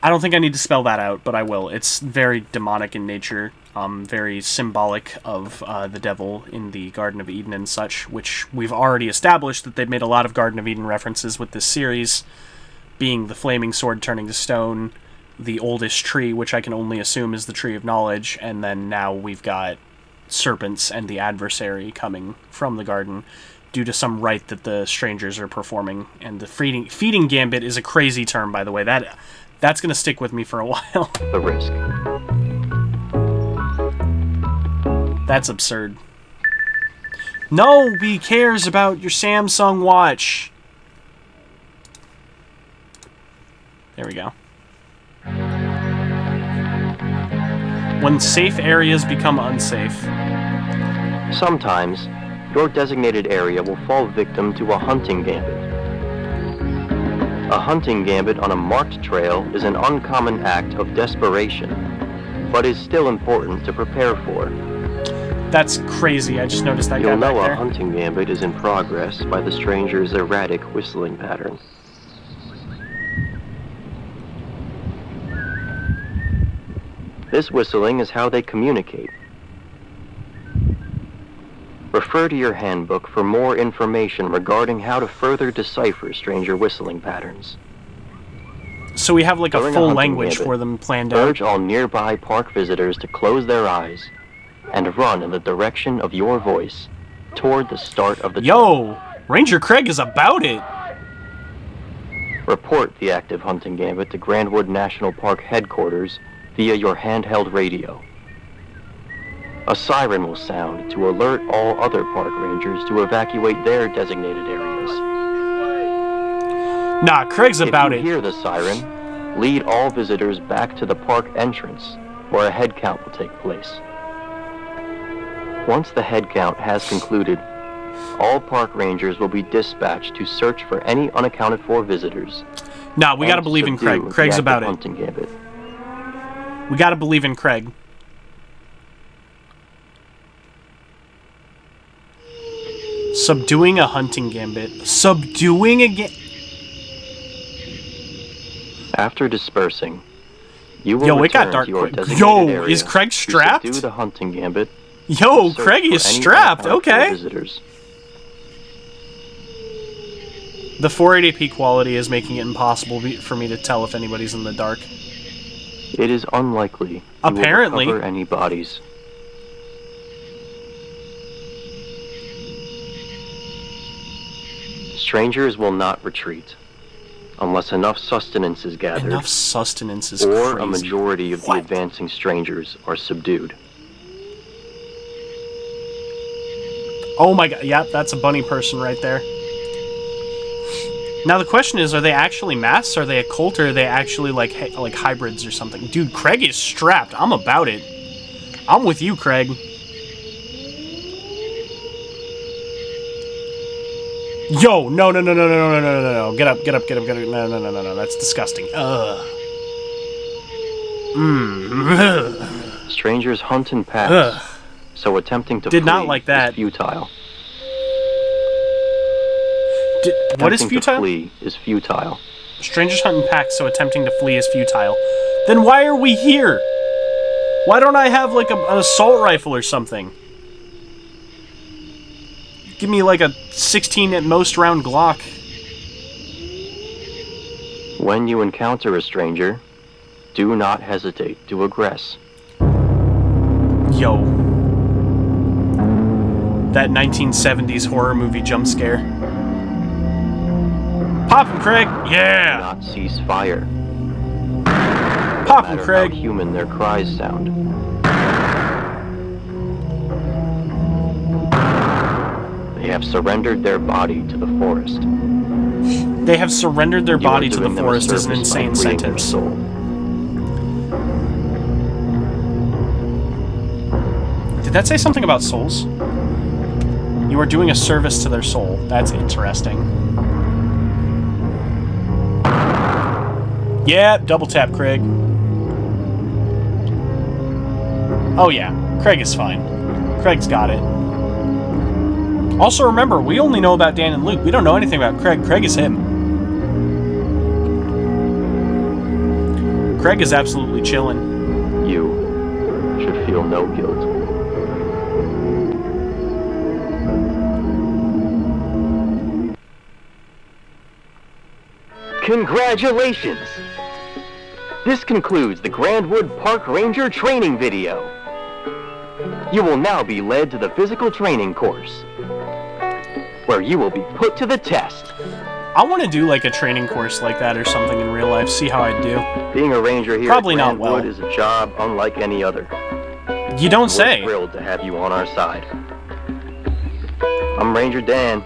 don't think I need to spell that out, but I will. It's very demonic in nature, very symbolic of the devil in the Garden of Eden and such, which we've already established that they've made a lot of Garden of Eden references with this series, being the flaming sword turning to stone, the oldest tree, which I can only assume is the tree of knowledge, and then now we've got serpents and the adversary coming from the garden due to some rite that the strangers are performing. And the feeding gambit is a crazy term, by the way. That's going to stick with me for a while. The risk. That's absurd. Nobody cares about your Samsung watch. There we go. When safe areas become unsafe. Sometimes, your designated area will fall victim to a hunting gambit. A hunting gambit on a marked trail is an uncommon act of desperation, but is still important to prepare for. That's crazy. I just noticed that guy You'll back know there. a hunting gambit is in progress by the stranger's erratic whistling pattern. This whistling is how they communicate. Refer to your handbook for more information regarding how to further decipher stranger whistling patterns. So we have like a During full hunting language gambit, for them planned out. Urge all nearby park visitors to close their eyes and run in the direction of your voice toward the start of the Yo! Ranger Craig is about it! Report the active hunting gambit to Grandwood National Park headquarters via your handheld radio. A siren will sound to alert all other park rangers to evacuate their designated areas. Nah, Craig's about If you hear the siren, lead all visitors back to the park entrance, where a head count will take place. Once the head count has concluded, all park rangers will be dispatched to search for any unaccounted for visitors. Nah, we gotta believe in Craig. Craig's about it. Hunting gambit. We gotta believe in Craig. Subduing a hunting gambit. Subduing a After dispersing, you will Yo, it got return dark to your quick. designated Yo, area is Craig strapped? to subdue the hunting gambit. Yo, Search Craig for is any strapped. unaccounted for Okay. Visitors. The 480p quality is making it impossible for me to tell if anybody's in the dark. It is unlikely Apparently. you will recover any bodies. Strangers will not retreat unless enough sustenance is gathered. Enough sustenance is or crazy. a majority of the advancing strangers are subdued. Oh my god, yep, that's a bunny person right there. Now the question is, are they actually masks? Are they a cult, or are they actually like hybrids or something? Dude, Craig is strapped. I'm about it. I'm with you, Craig. Yo, no. Get up. No. That's disgusting. Ugh. Strangers hunt in packs, so attempting to flee not like that. is futile. What is futile? To flee is futile. Strangers hunt in packs, so attempting to flee is futile. Then why are we here? Why don't I have, like, an assault rifle or something? Give me, like, a 16 at most round Glock. When you encounter a stranger, do not hesitate to aggress. Yo. That 1970s horror movie jump scare. Pop him, Craig! Yeah! Do not cease fire. Pop him, Craig! How human their cries sound. They have surrendered their body to the forest. They have surrendered their body to the forest is an insane sentence. Did that say something about souls? You are doing a service to their soul. That's interesting. Yeah, double tap, Craig. Oh yeah, Craig is fine. Craig's got it. Also remember, we only know about Dan and Luke. We don't know anything about Craig. Craig is him. Craig is absolutely chilling. You should feel no guilt. Congratulations! This concludes the Grandwood Park Ranger training video. You will now be led to the physical training course, where you will be put to the test. I want to do like a training course like that or something in real life, see how I do. Being a ranger here Probably at not Grandwood well. is a job unlike any other. You don't say. We're thrilled to have you on our side. I'm Ranger Dan.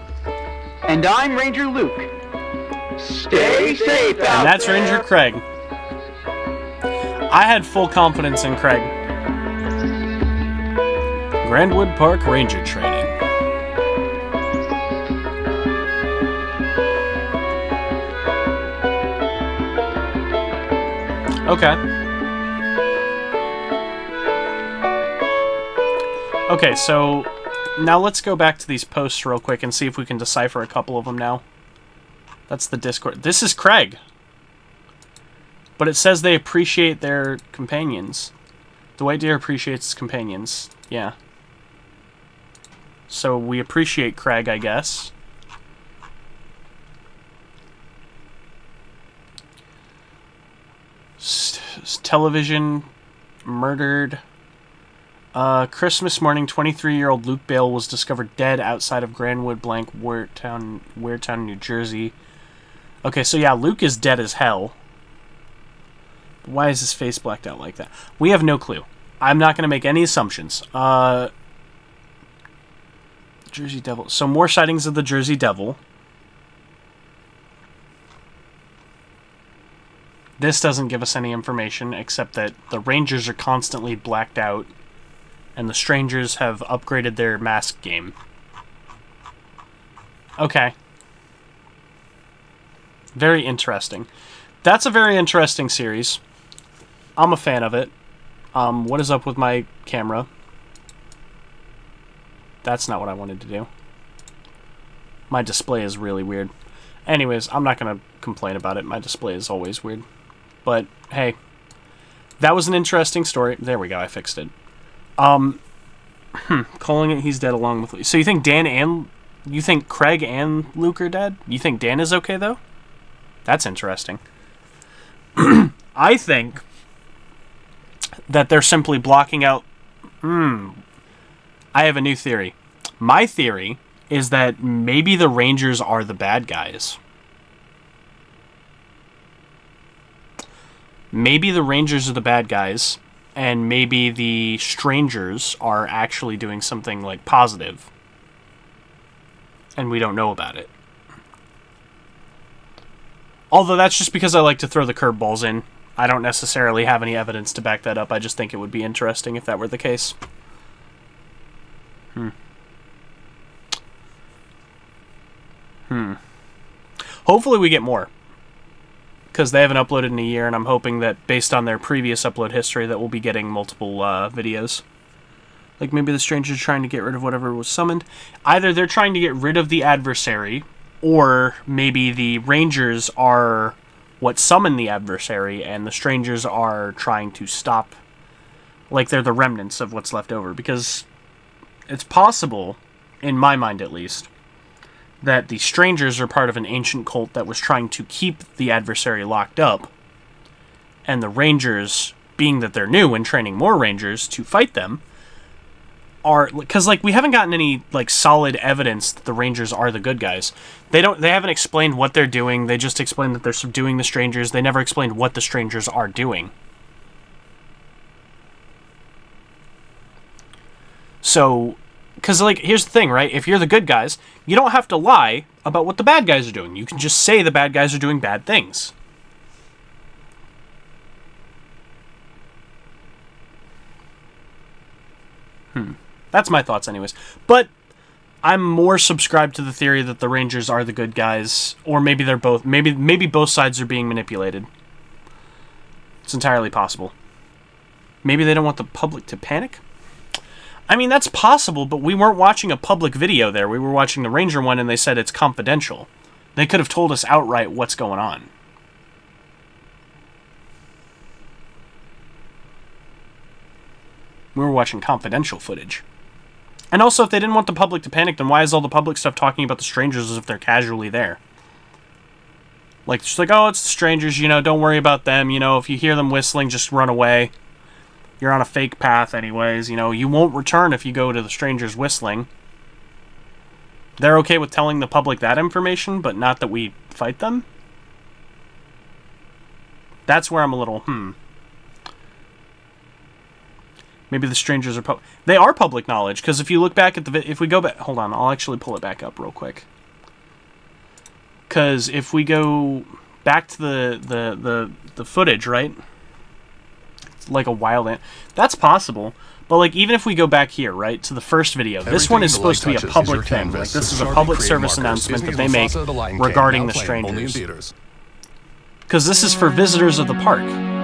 And I'm Ranger Luke. Stay safe out And that's there. Ranger Craig. I had full confidence in Craig. Grandwood Park Ranger training. Okay. Okay, so now let's go back to these posts real quick and see if we can decipher a couple of them now. That's the Discord. This is Craig. But it says they appreciate their companions. The white deer appreciates its companions. Yeah. So we appreciate Craig, I guess. Television murdered. Christmas morning, 23-year-old Luke Bale was discovered dead outside of Grandwood Blank, Waretown, New Jersey. Okay, so yeah, Luke is dead as hell. Why is his face blacked out like that? We have no clue. I'm not going to make any assumptions. Jersey Devil. So more sightings of the Jersey Devil. This doesn't give us any information except that the Rangers are constantly blacked out and the Strangers have upgraded their mask game. Okay. Very interesting. That's a very interesting series. I'm a fan of it. What is up with my camera? That's not what I wanted to do. My display is really weird. Anyways, I'm not going to complain about it. My display is always weird. But, hey. That was an interesting story. There we go, I fixed it. Calling it he's dead along with... So you think Dan and... You think Craig and Luke are dead? You think Dan is okay, though? That's interesting. I think that they're simply blocking out... I have a new theory. My theory is that maybe the Rangers are the bad guys. Maybe the Rangers are the bad guys, and maybe the Strangers are actually doing something, like, positive. and we don't know about it. Although that's just because I like to throw the curveballs in. I don't necessarily have any evidence to back that up. I just think it would be interesting if that were the case. Hopefully we get more. Because they haven't uploaded in a year, and I'm hoping that based on their previous upload history that we'll be getting multiple videos. Like maybe the stranger's trying to get rid of whatever was summoned. Either they're trying to get rid of the adversary, or maybe the rangers are what summoned the adversary, and the strangers are trying to stop. Like they're the remnants of what's left over. Because it's possible, in my mind at least, that the strangers are part of an ancient cult that was trying to keep the adversary locked up, and the rangers, being that they're new and training more rangers to fight them, are, because like we haven't gotten any like solid evidence that the rangers are the good guys. They haven't explained what they're doing. They just explained that they're subduing the strangers. They never explained what the strangers are doing. So, because, like, here's the thing, right? If you're the good guys, you don't have to lie about what the bad guys are doing. You can just say the bad guys are doing bad things. That's my thoughts anyways. But I'm more subscribed to the theory that the Rangers are the good guys, or maybe they're both. Maybe both sides are being manipulated. It's entirely possible. Maybe they don't want the public to panic? I mean, that's possible, but we weren't watching a public video there. We were watching the Ranger one, and they said it's confidential. They could have told us outright what's going on. We were watching confidential footage. And also, if they didn't want the public to panic, then why is all the public stuff talking about the strangers as if they're casually there? Like, just like, oh, it's the strangers, you know, don't worry about them. You know, if you hear them whistling, just run away. You're on a fake path anyways. You know, you won't return if you go to the strangers whistling. They're okay with telling the public that information, but not that we fight them? That's where I'm a little, Maybe the strangers are they are public knowledge, because if you look back at if we go back, hold on, I'll actually pull it back up real quick. Because if we go back to the footage, right? It's like a wild ant. That's possible. But like even if we go back here, right, to the first video, this one is supposed to be a public thing. Like this is a public service announcement that they make regarding the strangers. Because this is for visitors of the park,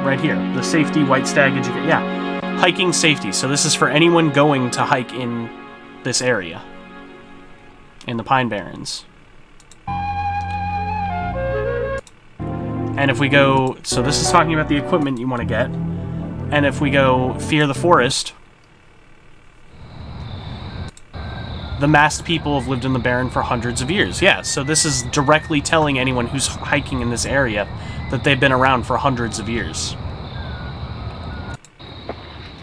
right here. The safety, White Stag, yeah. Hiking safety. So this is for anyone going to hike in this area. In the Pine Barrens. And if we go... So this is talking about the equipment you want to get. And if we go Fear the Forest... The masked people have lived in the Barren for hundreds of years. Yeah, so this is directly telling anyone who's hiking in this area that they've been around for hundreds of years.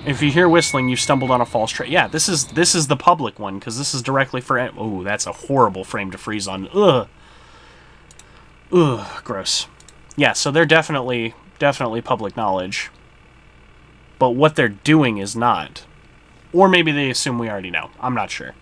If you hear whistling, you stumbled on a false trail. Yeah, this is the public one, because this is directly for... Oh, that's a horrible frame to freeze on. Ugh. Ugh, gross. Yeah, so they're definitely public knowledge. But what they're doing is not. Or maybe they assume we already know. I'm not sure.